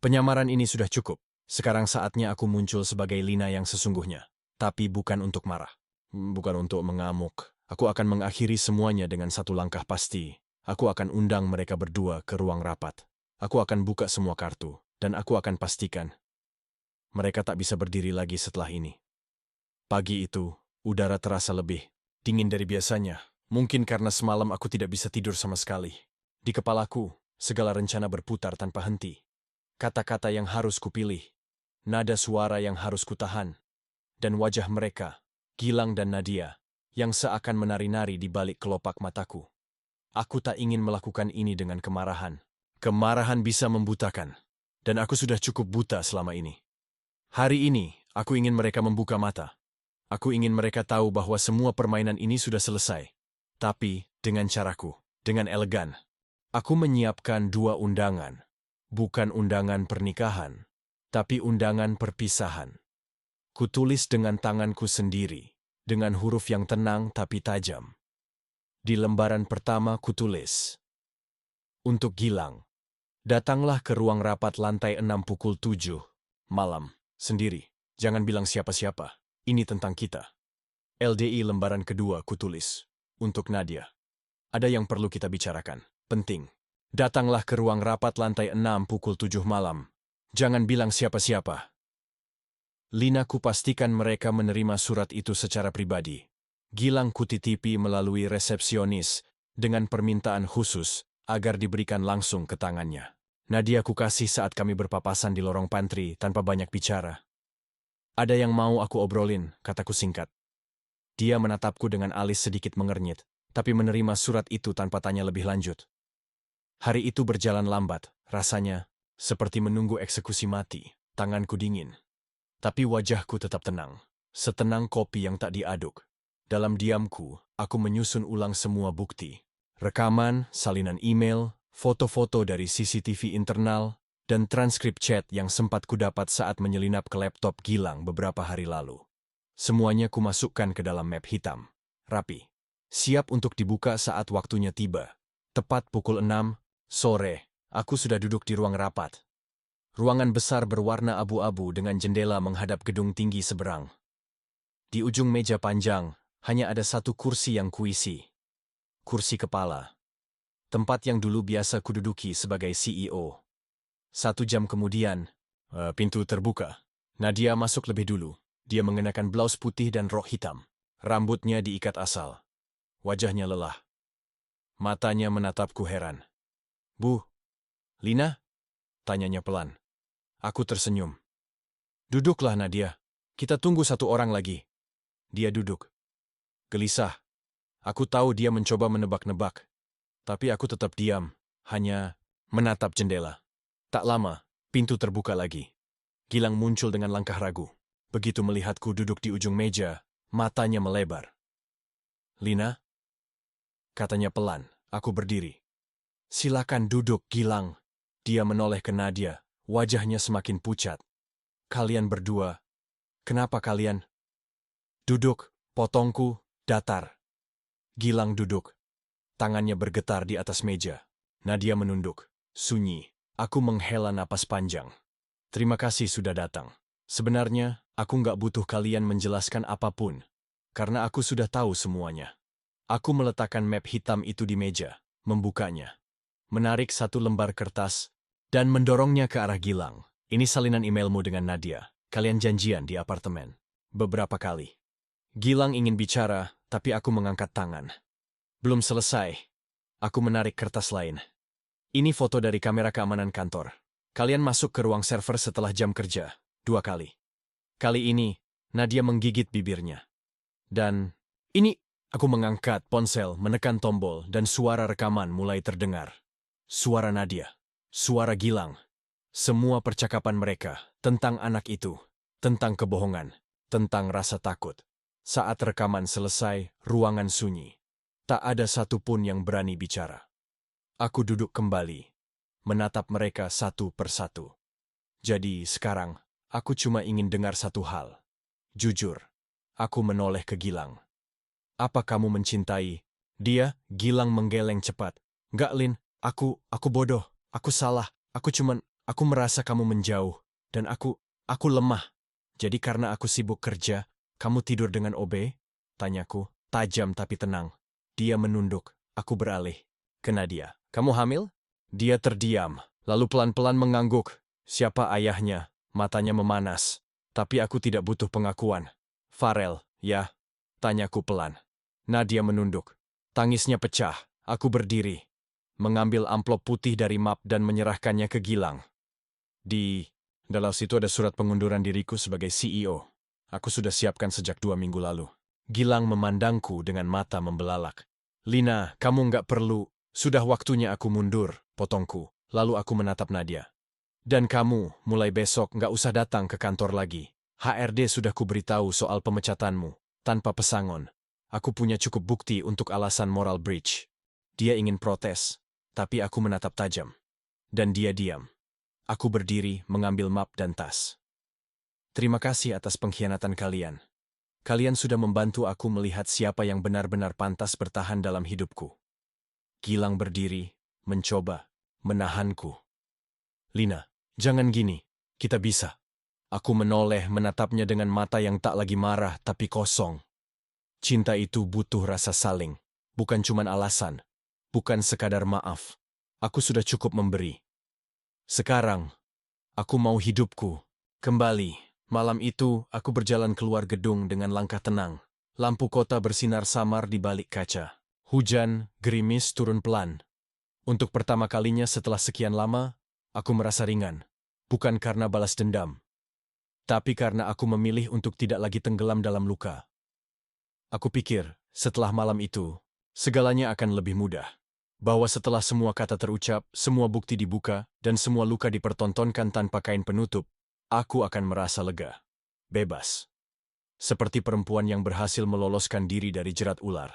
Penyamaran ini sudah cukup. Sekarang saatnya aku muncul sebagai Lina yang sesungguhnya. Tapi bukan untuk marah. Bukan untuk mengamuk. Aku akan mengakhiri semuanya dengan satu langkah pasti. Aku akan undang mereka berdua ke ruang rapat. Aku akan buka semua kartu. Dan aku akan pastikan mereka tak bisa berdiri lagi setelah ini. Pagi itu, udara terasa lebih dingin dari biasanya. Mungkin karena semalam aku tidak bisa tidur sama sekali. Di kepalaku, segala rencana berputar tanpa henti. Kata-kata yang harus kupilih, nada suara yang harus kutahan, dan wajah mereka, Gilang dan Nadia, yang seakan menari-nari di balik kelopak mataku. Aku tak ingin melakukan ini dengan kemarahan. Kemarahan bisa membutakan, dan aku sudah cukup buta selama ini. Hari ini, aku ingin mereka membuka mata. Aku ingin mereka tahu bahwa semua permainan ini sudah selesai. Tapi, dengan caraku, dengan elegan. Aku menyiapkan 2 undangan. Bukan undangan pernikahan, tapi undangan perpisahan. Kutulis dengan tanganku sendiri, dengan huruf yang tenang tapi tajam. Di lembaran pertama kutulis, untuk Gilang, datanglah ke ruang rapat lantai 6 pukul 7 malam, sendiri. Jangan bilang siapa-siapa, ini tentang kita. LDI lembaran kedua kutulis, untuk Nadia. Ada yang perlu kita bicarakan, penting. Datanglah ke ruang rapat lantai 6 pukul 7 malam. Jangan bilang siapa-siapa. Lina kupastikan mereka menerima surat itu secara pribadi. Gilang kutitipi melalui resepsionis dengan permintaan khusus agar diberikan langsung ke tangannya. Nadia kukasih saat kami berpapasan di lorong pantry tanpa banyak bicara. Ada yang mau aku obrolin, kataku singkat. Dia menatapku dengan alis sedikit mengernyit, tapi menerima surat itu tanpa tanya lebih lanjut. Hari itu berjalan lambat, rasanya seperti menunggu eksekusi mati. Tanganku dingin. Tapi wajahku tetap tenang, setenang kopi yang tak diaduk. Dalam diamku, aku menyusun ulang semua bukti. Rekaman, salinan email, foto-foto dari CCTV internal, dan transkrip chat yang sempat kudapat saat menyelinap ke laptop Gilang beberapa hari lalu. Semuanya kumasukkan ke dalam map hitam, rapi. Siap untuk dibuka saat waktunya tiba. Tepat pukul 6 sore, aku sudah duduk di ruang rapat. Ruangan besar berwarna abu-abu dengan jendela menghadap gedung tinggi seberang. Di ujung meja panjang, hanya ada satu kursi yang kuisi. Kursi kepala. tempat yang dulu biasa kududuki sebagai CEO. 1 jam kemudian, pintu terbuka. Nadia masuk lebih dulu. Dia mengenakan blaus putih dan rok hitam. Rambutnya diikat asal. Wajahnya lelah. Matanya menatapku heran. "Bu, Lina?" tanyanya pelan. Aku tersenyum. "Duduklah Nadia. Kita tunggu 1 orang lagi." Dia duduk. Gelisah. Aku tahu dia mencoba menebak-nebak. Tapi aku tetap diam, hanya menatap jendela. Tak lama, pintu terbuka lagi. Gilang muncul dengan langkah ragu. Begitu melihatku duduk di ujung meja, matanya melebar. "Lina?" katanya pelan. Aku berdiri. "Silakan duduk, Gilang." Dia menoleh ke Nadia, wajahnya semakin pucat. "Kalian berdua, kenapa kalian?" "Duduk," potongku, datar. Gilang duduk. Tangannya bergetar di atas meja. Nadia menunduk. Sunyi. Aku menghela napas panjang. "Terima kasih sudah datang. Sebenarnya, aku nggak butuh kalian menjelaskan apapun. Karena aku sudah tahu semuanya." Aku meletakkan map hitam itu di meja, membukanya. Menarik 1 lembar kertas, dan mendorongnya ke arah Gilang. "Ini salinan emailmu dengan Nadia. Kalian janjian di apartemen." Beberapa kali. Gilang ingin bicara, tapi aku mengangkat tangan. Belum selesai. Aku menarik kertas lain. "Ini foto dari kamera keamanan kantor. Kalian masuk ke ruang server setelah jam kerja. 2 kali. Kali ini, Nadia menggigit bibirnya. Dan, ini..." Aku mengangkat ponsel, menekan tombol, dan suara rekaman mulai terdengar. Suara Nadia. Suara Gilang. Semua percakapan mereka tentang anak itu, tentang kebohongan, tentang rasa takut. Saat rekaman selesai, ruangan sunyi. Tak ada satupun yang berani bicara. Aku duduk kembali, menatap mereka satu persatu. Jadi sekarang, aku cuma ingin dengar satu hal. Jujur, aku menoleh ke Gilang. "Apa kamu mencintai dia?" Gilang menggeleng cepat. "Nggak, Lin. Aku bodoh. Aku salah. Aku merasa kamu menjauh. Dan aku lemah. Jadi karena aku sibuk kerja, kamu tidur dengan OB?" tanyaku, tajam tapi tenang. Dia menunduk. Aku beralih ke Nadia. "Kamu hamil?" Dia terdiam, lalu pelan-pelan mengangguk. Siapa ayahnya? Matanya memanas. Tapi aku tidak butuh pengakuan. "Farel, ya?" tanyaku pelan. Nadia menunduk. Tangisnya pecah. Aku berdiri, mengambil amplop putih dari map dan menyerahkannya ke Gilang. Di dalam situ ada surat pengunduran diriku sebagai CEO. Aku sudah siapkan sejak 2 minggu lalu. Gilang memandangku dengan mata membelalak. "Lina, kamu nggak perlu. Sudah waktunya aku mundur," potongku. Lalu aku menatap Nadia. "Dan kamu, mulai besok nggak usah datang ke kantor lagi. HRD sudah kuberitahu soal pemecatanmu, tanpa pesangon. Aku punya cukup bukti untuk alasan moral breach." Dia ingin protes, tapi aku menatap tajam. Dan dia diam. Aku berdiri, mengambil map dan tas. "Terima kasih atas pengkhianatan kalian. Kalian sudah membantu aku melihat siapa yang benar-benar pantas bertahan dalam hidupku." Gilang berdiri, mencoba menahanku. "Lina, jangan gini. Kita bisa." Aku menoleh menatapnya dengan mata yang tak lagi marah tapi kosong. Cinta itu butuh rasa saling, bukan cuman alasan, bukan sekadar maaf. Aku sudah cukup memberi. Sekarang, aku mau hidupku kembali. Malam itu, aku berjalan keluar gedung dengan langkah tenang. Lampu kota bersinar samar di balik kaca. Hujan, gerimis turun pelan. Untuk pertama kalinya setelah sekian lama, aku merasa ringan. Bukan karena balas dendam, tapi karena aku memilih untuk tidak lagi tenggelam dalam luka. Aku pikir, setelah malam itu, segalanya akan lebih mudah. Bahwa setelah semua kata terucap, semua bukti dibuka, dan semua luka dipertontonkan tanpa kain penutup, aku akan merasa lega. Bebas. Seperti perempuan yang berhasil meloloskan diri dari jerat ular.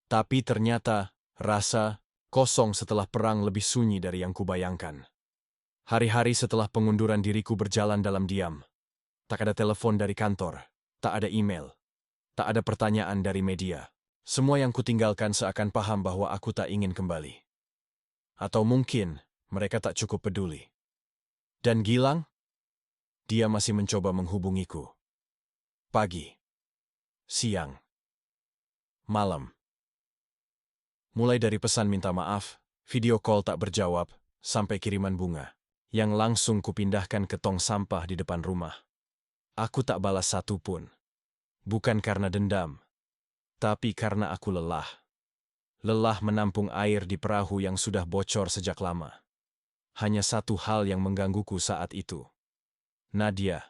Tapi ternyata, rasa kosong setelah perang lebih sunyi dari yang kubayangkan. Hari-hari setelah pengunduran diriku berjalan dalam diam. Tak ada telepon dari kantor, tak ada email. Tak ada pertanyaan dari media. Semua yang kutinggalkan seakan paham bahwa aku tak ingin kembali. Atau mungkin mereka tak cukup peduli. Dan Gilang? Dia masih mencoba menghubungiku. Pagi, siang, malam. Mulai dari pesan minta maaf, Video call tak berjawab, sampai kiriman bunga, yang langsung kupindahkan ke tong sampah di depan rumah. Aku tak balas satu pun. Bukan karena dendam, tapi karena aku lelah. Lelah menampung air di perahu yang sudah bocor sejak lama. Hanya satu hal yang menggangguku saat itu. Nadia.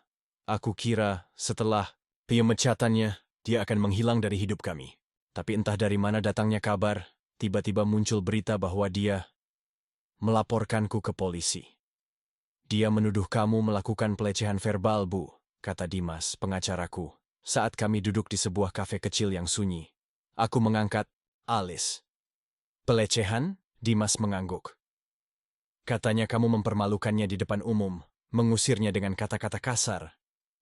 Aku kira setelah pemecatannya, dia akan menghilang dari hidup kami. Tapi entah dari mana datangnya kabar, tiba-tiba muncul berita bahwa dia melaporkanku ke polisi. Dia menuduh kamu melakukan pelecehan verbal, Bu, kata Dimas, pengacaraku, saat kami duduk di sebuah kafe kecil yang sunyi. Aku mengangkat alis. Pelecehan? Dimas mengangguk. Katanya kamu mempermalukannya di depan umum, mengusirnya dengan kata-kata kasar,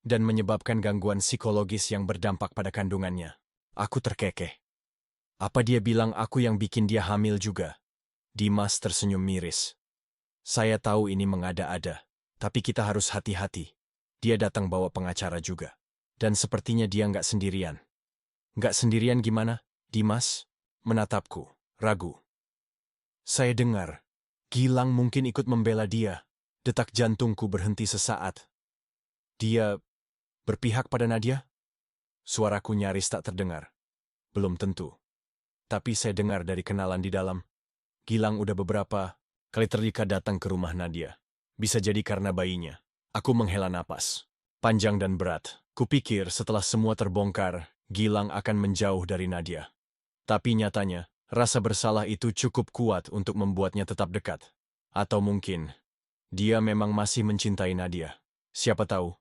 dan menyebabkan gangguan psikologis yang berdampak pada kandungannya. Aku terkekeh. Apa dia bilang aku yang bikin dia hamil juga? Dimas tersenyum miris. Saya tahu ini mengada-ada, tapi kita harus hati-hati. Dia datang bawa pengacara juga. Dan sepertinya dia nggak sendirian. Nggak sendirian gimana? Dimas menatapku, ragu. Saya dengar, Gilang mungkin ikut membela dia. Detak jantungku berhenti sesaat. Dia berpihak pada Nadia? Suaraku nyaris tak terdengar. Belum tentu. Tapi saya dengar dari kenalan di dalam. Gilang udah beberapa kali terlihat datang ke rumah Nadia. Bisa jadi karena bayinya. Aku menghela napas. Panjang dan berat. Kupikir setelah semua terbongkar, Gilang akan menjauh dari Nadia. Tapi nyatanya, rasa bersalah itu cukup kuat untuk membuatnya tetap dekat. Atau mungkin, dia memang masih mencintai Nadia. Siapa tahu,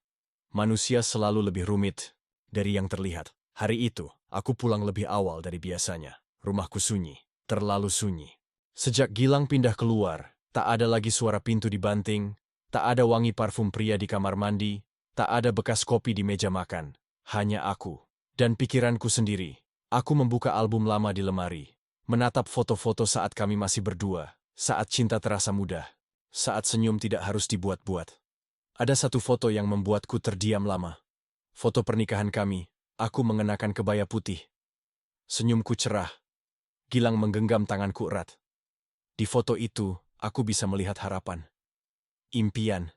manusia selalu lebih rumit dari yang terlihat. Hari itu, aku pulang lebih awal dari biasanya. Rumahku sunyi, terlalu sunyi. Sejak Gilang pindah keluar, tak ada lagi suara pintu dibanting, tak ada wangi parfum pria di kamar mandi, tak ada bekas kopi di meja makan. Hanya aku dan pikiranku sendiri. Aku membuka album lama di lemari, menatap foto-foto saat kami masih berdua, saat cinta terasa mudah, saat senyum tidak harus dibuat-buat. Ada satu foto yang membuatku terdiam lama. Foto pernikahan kami, aku mengenakan kebaya putih. Senyumku cerah. Gilang menggenggam tanganku erat. Di foto itu, aku bisa melihat harapan. Impian.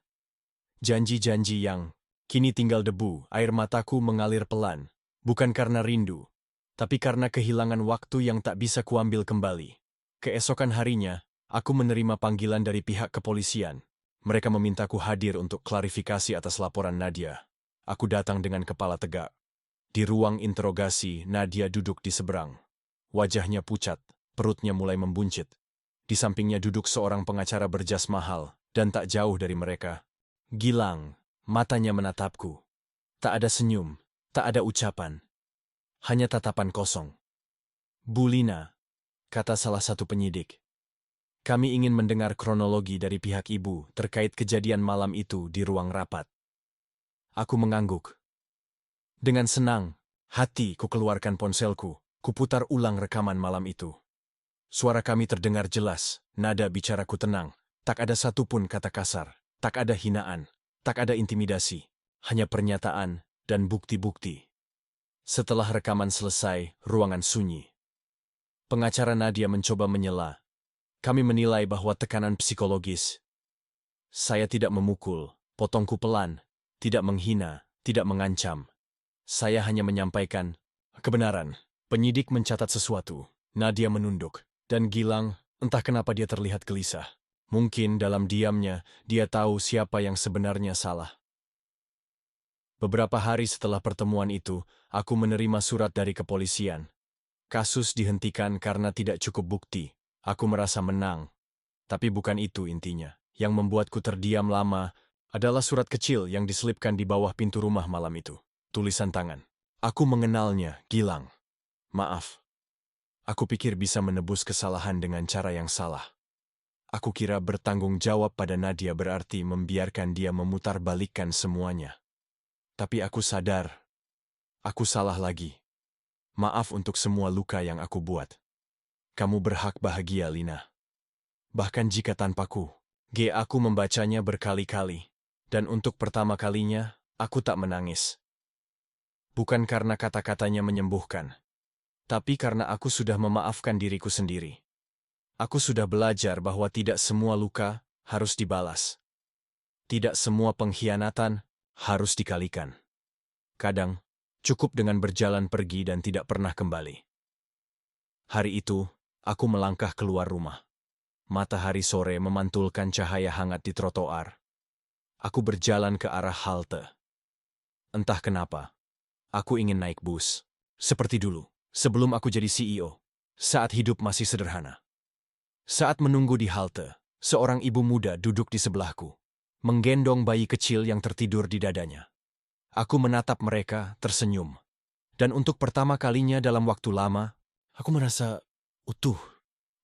Janji-janji yang kini tinggal debu. Air mataku mengalir pelan. Bukan karena rindu, tapi karena kehilangan waktu yang tak bisa kuambil kembali. Keesokan harinya, aku menerima panggilan dari pihak kepolisian. Mereka memintaku hadir untuk klarifikasi atas laporan Nadia. Aku datang dengan kepala tegak. Di ruang interogasi, Nadia duduk di seberang. Wajahnya pucat, perutnya mulai membuncit. Di sampingnya duduk seorang pengacara berjas mahal, dan tak jauh dari mereka. Gilang, matanya menatapku. Tak ada senyum, tak ada ucapan. Hanya tatapan kosong. Bu Lina, kata salah satu penyidik. Kami ingin mendengar kronologi dari pihak ibu terkait kejadian malam itu di ruang rapat. Aku mengangguk. Dengan senang, hati ku keluarkan ponselku. Kuputar ulang rekaman malam itu. Suara kami terdengar jelas, nada bicaraku tenang. Tak ada satupun kata kasar, tak ada hinaan, tak ada intimidasi. Hanya pernyataan dan bukti-bukti. Setelah rekaman selesai, ruangan sunyi. Pengacara Nadia mencoba menyela. Kami menilai bahwa tekanan psikologis. Saya tidak memukul, potongku pelan, tidak menghina, tidak mengancam. Saya hanya menyampaikan kebenaran. Penyidik mencatat sesuatu. Nadia menunduk. Dan Gilang, entah kenapa dia terlihat gelisah. Mungkin dalam diamnya, dia tahu siapa yang sebenarnya salah. Beberapa hari setelah pertemuan itu, aku menerima surat dari kepolisian. Kasus dihentikan karena tidak cukup bukti. Aku merasa menang. Tapi bukan itu intinya. Yang membuatku terdiam lama adalah surat kecil yang diselipkan di bawah pintu rumah malam itu. Tulisan tangan. Aku mengenalnya, Gilang. Maaf. Aku pikir bisa menebus kesalahan dengan cara yang salah. Aku kira bertanggung jawab pada Nadia berarti membiarkan dia memutarbalikkan semuanya. Tapi aku sadar, aku salah lagi. Maaf untuk semua luka yang aku buat. Kamu berhak bahagia, Lina. Bahkan jika tanpaku, aku membacanya berkali-kali. Dan untuk pertama kalinya, aku tak menangis. Bukan karena kata-katanya menyembuhkan. Tapi karena aku sudah memaafkan diriku sendiri. Aku sudah belajar bahwa tidak semua luka harus dibalas. Tidak semua pengkhianatan harus dikalikan. Kadang, cukup dengan berjalan pergi dan tidak pernah kembali. Hari itu, aku melangkah keluar rumah. Matahari sore memantulkan cahaya hangat di trotoar. Aku berjalan ke arah halte. Entah kenapa, aku ingin naik bus. Seperti dulu, sebelum aku jadi CEO, saat hidup masih sederhana. Saat menunggu di halte, seorang ibu muda duduk di sebelahku, menggendong bayi kecil yang tertidur di dadanya. Aku menatap mereka, tersenyum. Dan untuk pertama kalinya dalam waktu lama, aku merasa utuh.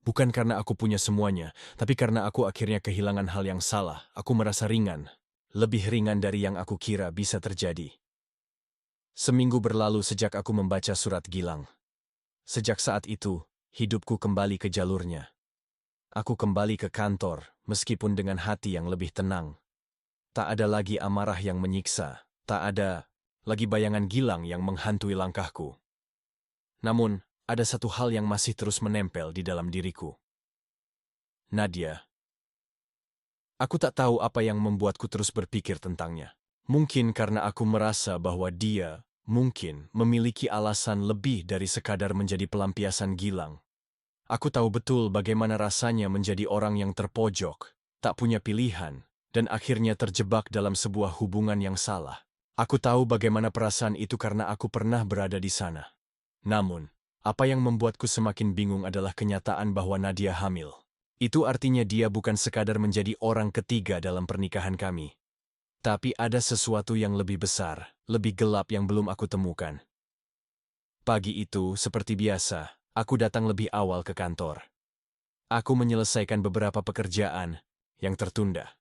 Bukan karena aku punya semuanya, tapi karena aku akhirnya kehilangan hal yang salah. Aku merasa ringan, lebih ringan dari yang aku kira bisa terjadi. Seminggu berlalu sejak aku membaca surat Gilang. Sejak saat itu, hidupku kembali ke jalurnya. Aku kembali ke kantor, meskipun dengan hati yang lebih tenang. Tak ada lagi amarah yang menyiksa, tak ada lagi bayangan Gilang yang menghantui langkahku. Namun, ada satu hal yang masih terus menempel di dalam diriku. Nadia. Aku tak tahu apa yang membuatku terus berpikir tentangnya. Mungkin karena aku merasa bahwa dia mungkin memiliki alasan lebih dari sekadar menjadi pelampiasan Gilang. Aku tahu betul bagaimana rasanya menjadi orang yang terpojok, tak punya pilihan, dan akhirnya terjebak dalam sebuah hubungan yang salah. Aku tahu bagaimana perasaan itu karena aku pernah berada di sana. Namun, apa yang membuatku semakin bingung adalah kenyataan bahwa Nadia hamil. Itu artinya dia bukan sekadar menjadi orang ketiga dalam pernikahan kami. Tapi ada sesuatu yang lebih besar, lebih gelap yang belum aku temukan. Pagi itu, seperti biasa, aku datang lebih awal ke kantor. Aku menyelesaikan beberapa pekerjaan yang tertunda.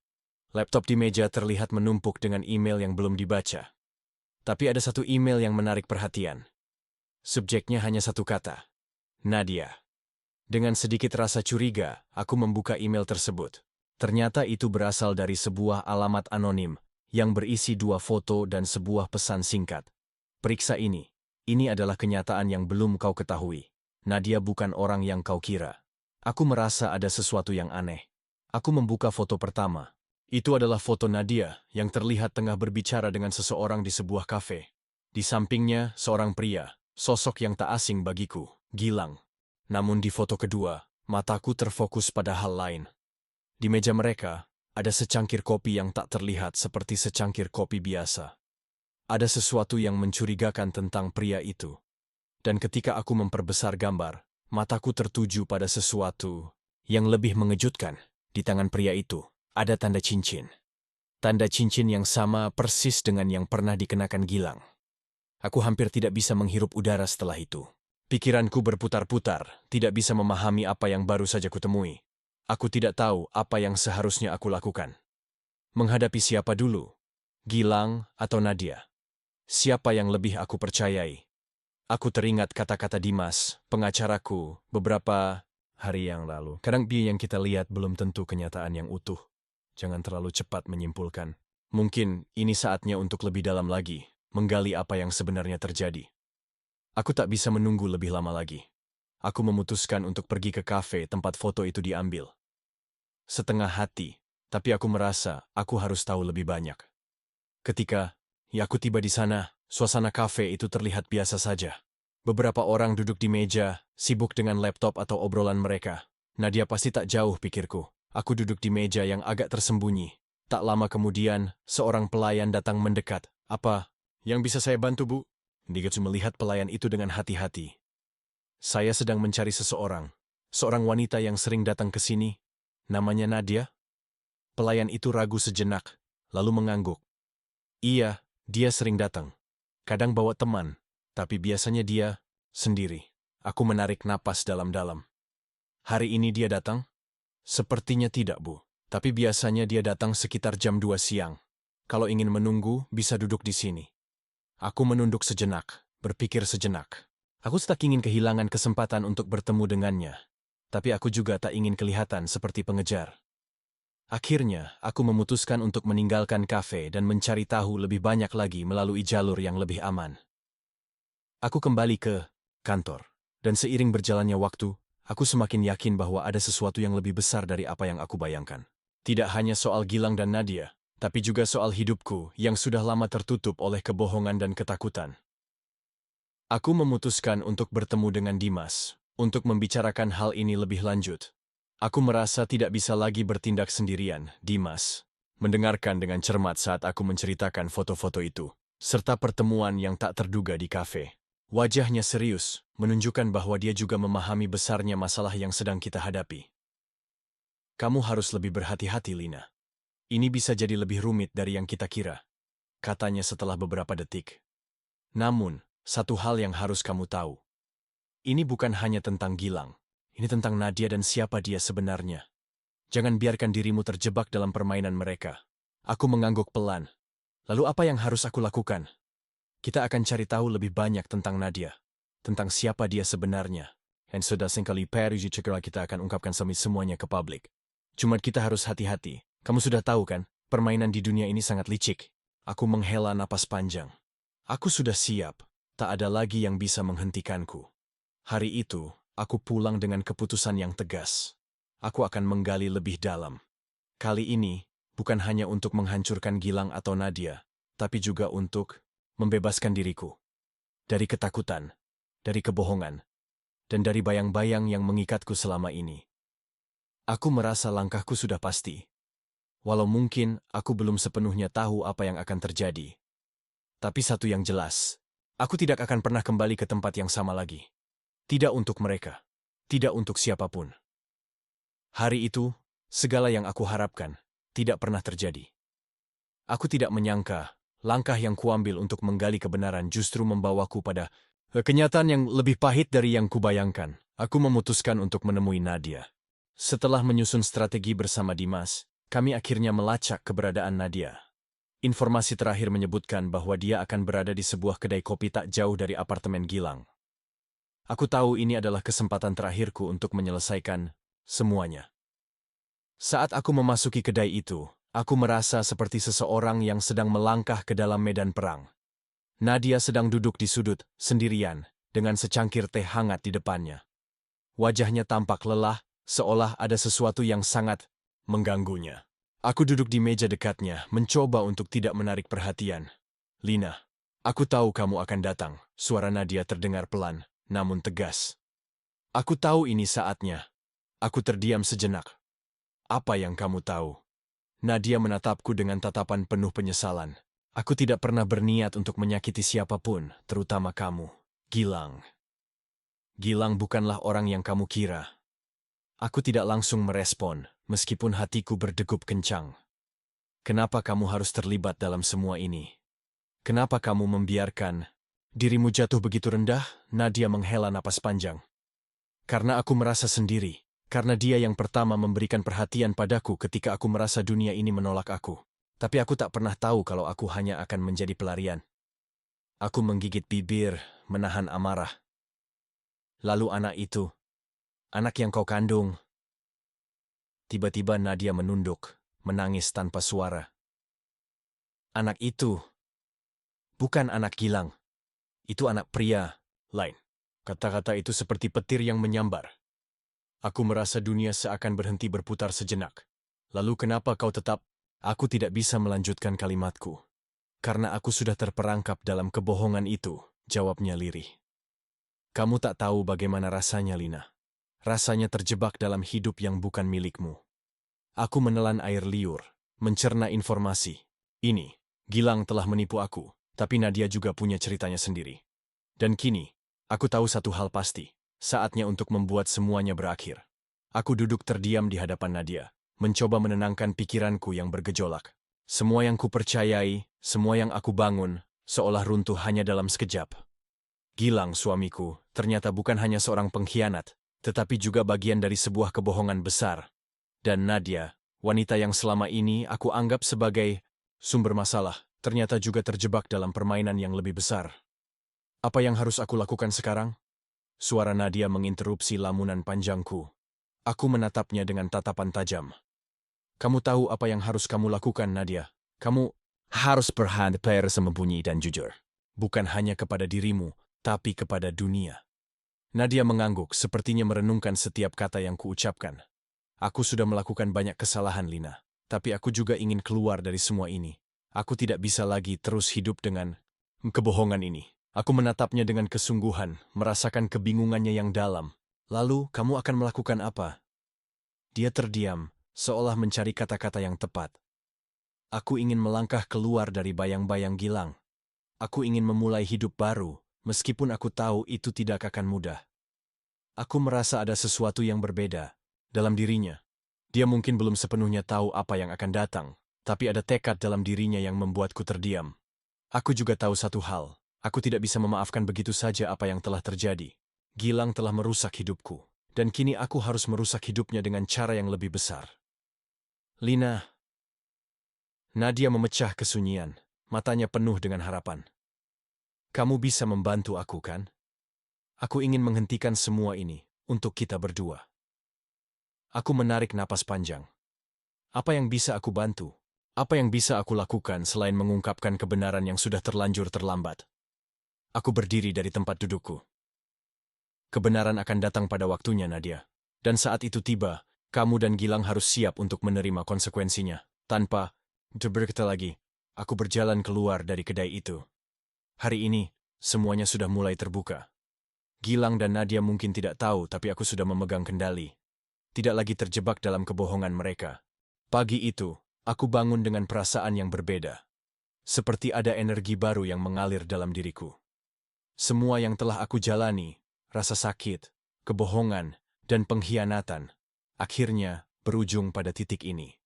Laptop di meja terlihat menumpuk dengan email yang belum dibaca. Tapi ada satu email yang menarik perhatian. Subjeknya hanya satu kata, Nadia. Dengan sedikit rasa curiga, aku membuka email tersebut. Ternyata itu berasal dari sebuah alamat anonim yang berisi 2 foto dan sebuah pesan singkat. Periksa ini. Ini adalah kenyataan yang belum kau ketahui. Nadia bukan orang yang kau kira. Aku merasa ada sesuatu yang aneh. Aku membuka foto pertama. Itu adalah foto Nadia yang terlihat tengah berbicara dengan seseorang di sebuah kafe. Di sampingnya, seorang pria, sosok yang tak asing bagiku, Gilang. Namun di foto kedua, mataku terfokus pada hal lain. Di meja mereka, ada secangkir kopi yang tak terlihat seperti secangkir kopi biasa. Ada sesuatu yang mencurigakan tentang pria itu. Dan ketika aku memperbesar gambar, mataku tertuju pada sesuatu yang lebih mengejutkan. Di tangan pria itu, ada tanda cincin. Tanda cincin yang sama persis dengan yang pernah dikenakan Gilang. Aku hampir tidak bisa menghirup udara setelah itu. Pikiranku berputar-putar, tidak bisa memahami apa yang baru saja kutemui. Aku tidak tahu apa yang seharusnya aku lakukan. Menghadapi siapa dulu? Gilang atau Nadia? Siapa yang lebih aku percayai? Aku teringat kata-kata Dimas, pengacaraku, beberapa hari yang lalu. Kadang dia yang kita lihat belum tentu kenyataan yang utuh. Jangan terlalu cepat menyimpulkan. Mungkin ini saatnya untuk lebih dalam lagi, menggali apa yang sebenarnya terjadi. Aku tak bisa menunggu lebih lama lagi. Aku memutuskan untuk pergi ke kafe tempat foto itu diambil. Setengah hati, tapi aku merasa aku harus tahu lebih banyak. Ketika aku tiba di sana, suasana kafe itu terlihat biasa saja. Beberapa orang duduk di meja, sibuk dengan laptop atau obrolan mereka. Nadia pasti tak jauh, pikirku. Aku duduk di meja yang agak tersembunyi. Tak lama kemudian, seorang pelayan datang mendekat. Apa yang bisa saya bantu, Bu? Digetsu melihat pelayan itu dengan hati-hati. Saya sedang mencari seseorang. Seorang wanita yang sering datang ke sini. Namanya Nadia? Pelayan itu ragu sejenak, lalu mengangguk. Iya, dia sering datang. Kadang bawa teman, tapi biasanya dia sendiri. Aku menarik napas dalam-dalam. Hari ini dia datang? Sepertinya tidak, Bu. Tapi biasanya dia datang sekitar jam 2 siang. Kalau ingin menunggu, bisa duduk di sini. Aku menunduk sejenak, berpikir sejenak. Aku tak ingin kehilangan kesempatan untuk bertemu dengannya. Tapi aku juga tak ingin kelihatan seperti pengejar. Akhirnya, aku memutuskan untuk meninggalkan kafe dan mencari tahu lebih banyak lagi melalui jalur yang lebih aman. Aku kembali ke kantor, dan seiring berjalannya waktu, Aku semakin yakin bahwa ada sesuatu yang lebih besar dari apa yang aku bayangkan. Tidak hanya soal Gilang dan Nadia, tapi juga soal hidupku yang sudah lama tertutup oleh kebohongan dan ketakutan. Aku memutuskan untuk bertemu dengan Dimas, untuk membicarakan hal ini lebih lanjut. Aku merasa tidak bisa lagi bertindak sendirian, Dimas. Mendengarkan dengan cermat saat aku menceritakan foto-foto itu, serta pertemuan yang tak terduga di kafe. Wajahnya serius, menunjukkan bahwa dia juga memahami besarnya masalah yang sedang kita hadapi. Kamu harus lebih berhati-hati, Lina. Ini bisa jadi lebih rumit dari yang kita kira, katanya setelah beberapa detik. Namun, satu hal yang harus kamu tahu. Ini bukan hanya tentang Gilang. Ini tentang Nadia dan siapa dia sebenarnya. Jangan biarkan dirimu terjebak dalam permainan mereka. Aku mengangguk pelan. Lalu apa yang harus aku lakukan? Kita akan cari tahu lebih banyak tentang Nadia, tentang siapa dia sebenarnya. Dan sudah sekali Perigi segera kita akan ungkapkan semuanya ke publik. Cuma kita harus hati-hati. Kamu sudah tahu kan, permainan di dunia ini sangat licik. Aku menghela napas panjang. Aku sudah siap, tak ada lagi yang bisa menghentikanku. Hari itu, aku pulang dengan keputusan yang tegas. Aku akan menggali lebih dalam. Kali ini, bukan hanya untuk menghancurkan Gilang atau Nadia, tapi juga untuk membebaskan diriku dari ketakutan, dari kebohongan, dan dari bayang-bayang yang mengikatku selama ini. Aku merasa langkahku sudah pasti, walau mungkin aku belum sepenuhnya tahu apa yang akan terjadi. Tapi satu yang jelas, aku tidak akan pernah kembali ke tempat yang sama lagi. Tidak untuk mereka, tidak untuk siapapun. Hari itu, segala yang aku harapkan tidak pernah terjadi. Aku tidak menyangka langkah yang kuambil untuk menggali kebenaran justru membawaku pada kenyataan yang lebih pahit dari yang kubayangkan. Aku memutuskan untuk menemui Nadia. Setelah menyusun strategi bersama Dimas, kami akhirnya melacak keberadaan Nadia. Informasi terakhir menyebutkan bahwa dia akan berada di sebuah kedai kopi tak jauh dari apartemen Gilang. Aku tahu ini adalah kesempatan terakhirku untuk menyelesaikan semuanya. Saat aku memasuki kedai itu, aku merasa seperti seseorang yang sedang melangkah ke dalam medan perang. Nadia sedang duduk di sudut, sendirian, dengan secangkir teh hangat di depannya. Wajahnya tampak lelah, seolah ada sesuatu yang sangat mengganggunya. Aku duduk di meja dekatnya, mencoba untuk tidak menarik perhatian. Lina, aku tahu kamu akan datang, suara Nadia terdengar pelan, namun tegas. Aku tahu ini saatnya. Aku terdiam sejenak. Apa yang kamu tahu? Nadia menatapku dengan tatapan penuh penyesalan. Aku tidak pernah berniat untuk menyakiti siapapun, terutama kamu, Gilang. Gilang bukanlah orang yang kamu kira. Aku tidak langsung merespon, meskipun hatiku berdegup kencang. Kenapa kamu harus terlibat dalam semua ini? Kenapa kamu membiarkan dirimu jatuh begitu rendah? Nadia menghela napas panjang. Karena aku merasa sendiri. Karena dia yang pertama memberikan perhatian padaku ketika aku merasa dunia ini menolak aku. Tapi aku tak pernah tahu kalau aku hanya akan menjadi pelarian. Aku menggigit bibir, menahan amarah. Lalu anak itu, anak yang kau kandung. Tiba-tiba Nadia menunduk, menangis tanpa suara. Anak itu bukan anak Gilang. Itu anak pria lain. Kata-kata itu seperti petir yang menyambar. Aku merasa dunia seakan berhenti berputar sejenak. Lalu kenapa kau tetap? Aku tidak bisa melanjutkan kalimatku. Karena aku sudah terperangkap dalam kebohongan itu, jawabnya lirih. Kamu tak tahu bagaimana rasanya, Lina. Rasanya terjebak dalam hidup yang bukan milikmu. Aku menelan air liur, mencerna informasi. Ini, Gilang telah menipu aku, tapi Nadia juga punya ceritanya sendiri. Dan kini, aku tahu satu hal pasti. Saatnya untuk membuat semuanya berakhir. Aku duduk terdiam di hadapan Nadia, mencoba menenangkan pikiranku yang bergejolak. Semua yang kupercayai, semua yang aku bangun, seolah runtuh hanya dalam sekejap. Gilang, suamiku, ternyata bukan hanya seorang pengkhianat, tetapi juga bagian dari sebuah kebohongan besar. Dan Nadia, wanita yang selama ini aku anggap sebagai sumber masalah, ternyata juga terjebak dalam permainan yang lebih besar. Apa yang harus aku lakukan sekarang? Suara Nadia menginterupsi lamunan panjangku. Aku menatapnya dengan tatapan tajam. Kamu tahu apa yang harus kamu lakukan, Nadia? Kamu harus berhati-hati, sembunyi dan jujur. Bukan hanya kepada dirimu, tapi kepada dunia. Nadia mengangguk, sepertinya merenungkan setiap kata yang kuucapkan. Aku sudah melakukan banyak kesalahan, Lina. Tapi aku juga ingin keluar dari semua ini. Aku tidak bisa lagi terus hidup dengan kebohongan ini. Aku menatapnya dengan kesungguhan, merasakan kebingungannya yang dalam. Lalu, kamu akan melakukan apa? Dia terdiam, seolah mencari kata-kata yang tepat. Aku ingin melangkah keluar dari bayang-bayang Gilang. Aku ingin memulai hidup baru, meskipun aku tahu itu tidak akan mudah. Aku merasa ada sesuatu yang berbeda dalam dirinya. Dia mungkin belum sepenuhnya tahu apa yang akan datang, tapi ada tekad dalam dirinya yang membuatku terdiam. Aku juga tahu satu hal, aku tidak bisa memaafkan begitu saja apa yang telah terjadi. Gilang telah merusak hidupku, dan kini aku harus merusak hidupnya dengan cara yang lebih besar. Lina. Nadia memecah kesunyian, matanya penuh dengan harapan. Kamu bisa membantu aku, kan? Aku ingin menghentikan semua ini untuk kita berdua. Aku menarik napas panjang. Apa yang bisa aku bantu? Apa yang bisa aku lakukan selain mengungkapkan kebenaran yang sudah terlanjur terlambat? Aku berdiri dari tempat dudukku. Kebenaran akan datang pada waktunya, Nadia. Dan saat itu tiba, kamu dan Gilang harus siap untuk menerima konsekuensinya. Tanpa berkata lagi, aku berjalan keluar dari kedai itu. Hari ini, semuanya sudah mulai terbuka. Gilang dan Nadia mungkin tidak tahu, tapi aku sudah memegang kendali. Tidak lagi terjebak dalam kebohongan mereka. Pagi itu, aku bangun dengan perasaan yang berbeda. Seperti ada energi baru yang mengalir dalam diriku. Semua yang telah aku jalani, rasa sakit, kebohongan, dan pengkhianatan, akhirnya berujung pada titik ini.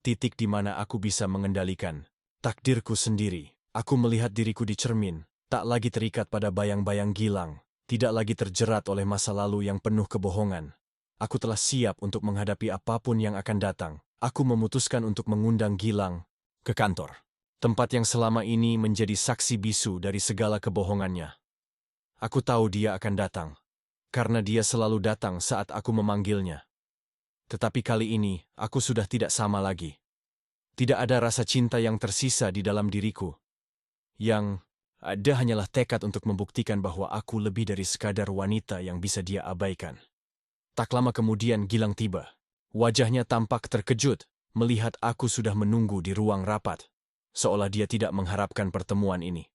Titik di mana aku bisa mengendalikan takdirku sendiri. Aku melihat diriku di cermin, tak lagi terikat pada bayang-bayang Gilang, tidak lagi terjerat oleh masa lalu yang penuh kebohongan. Aku telah siap untuk menghadapi apapun yang akan datang. Aku memutuskan untuk mengundang Gilang ke kantor. Tempat yang selama ini menjadi saksi bisu dari segala kebohongannya. Aku tahu dia akan datang, karena dia selalu datang saat aku memanggilnya. Tetapi kali ini, aku sudah tidak sama lagi. Tidak ada rasa cinta yang tersisa di dalam diriku. Yang ada hanyalah tekad untuk membuktikan bahwa aku lebih dari sekadar wanita yang bisa dia abaikan. Tak lama kemudian Gilang tiba. Wajahnya tampak terkejut melihat aku sudah menunggu di ruang rapat, seolah dia tidak mengharapkan pertemuan ini.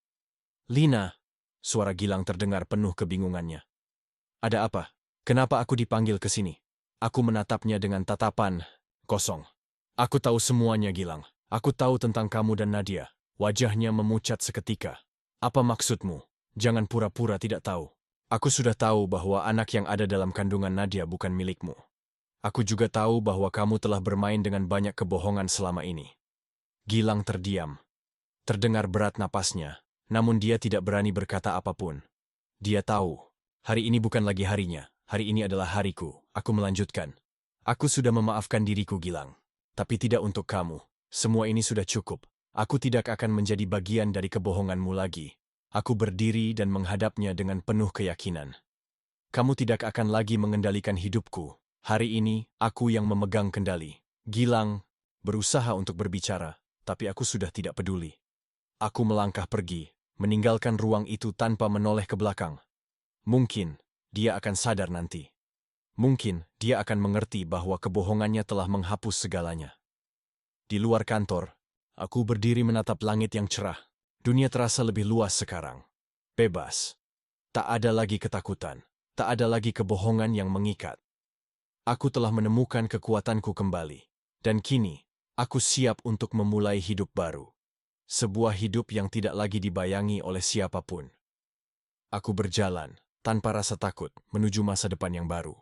Lina, suara Gilang terdengar penuh kebingungannya. Ada apa? Kenapa aku dipanggil ke sini? Aku menatapnya dengan tatapan kosong. Aku tahu semuanya, Gilang. Aku tahu tentang kamu dan Nadia. Wajahnya memucat seketika. Apa maksudmu? Jangan pura-pura tidak tahu. Aku sudah tahu bahwa anak yang ada dalam kandungan Nadia bukan milikmu. Aku juga tahu bahwa kamu telah bermain dengan banyak kebohongan selama ini. Gilang terdiam. Terdengar berat napasnya, namun dia tidak berani berkata apapun. Dia tahu, hari ini bukan lagi harinya, hari ini adalah hariku. Aku melanjutkan. Aku sudah memaafkan diriku, Gilang. Tapi tidak untuk kamu. Semua ini sudah cukup. Aku tidak akan menjadi bagian dari kebohonganmu lagi. Aku berdiri dan menghadapnya dengan penuh keyakinan. Kamu tidak akan lagi mengendalikan hidupku. Hari ini, aku yang memegang kendali. Gilang berusaha untuk berbicara, tapi aku sudah tidak peduli. Aku melangkah pergi, meninggalkan ruang itu tanpa menoleh ke belakang. Mungkin, dia akan sadar nanti. Mungkin, dia akan mengerti bahwa kebohongannya telah menghapus segalanya. Di luar kantor, aku berdiri menatap langit yang cerah. Dunia terasa lebih luas sekarang. Bebas. Tak ada lagi ketakutan. Tak ada lagi kebohongan yang mengikat. Aku telah menemukan kekuatanku kembali. Dan kini, aku siap untuk memulai hidup baru. Sebuah hidup yang tidak lagi dibayangi oleh siapapun. Aku berjalan, tanpa rasa takut, menuju masa depan yang baru.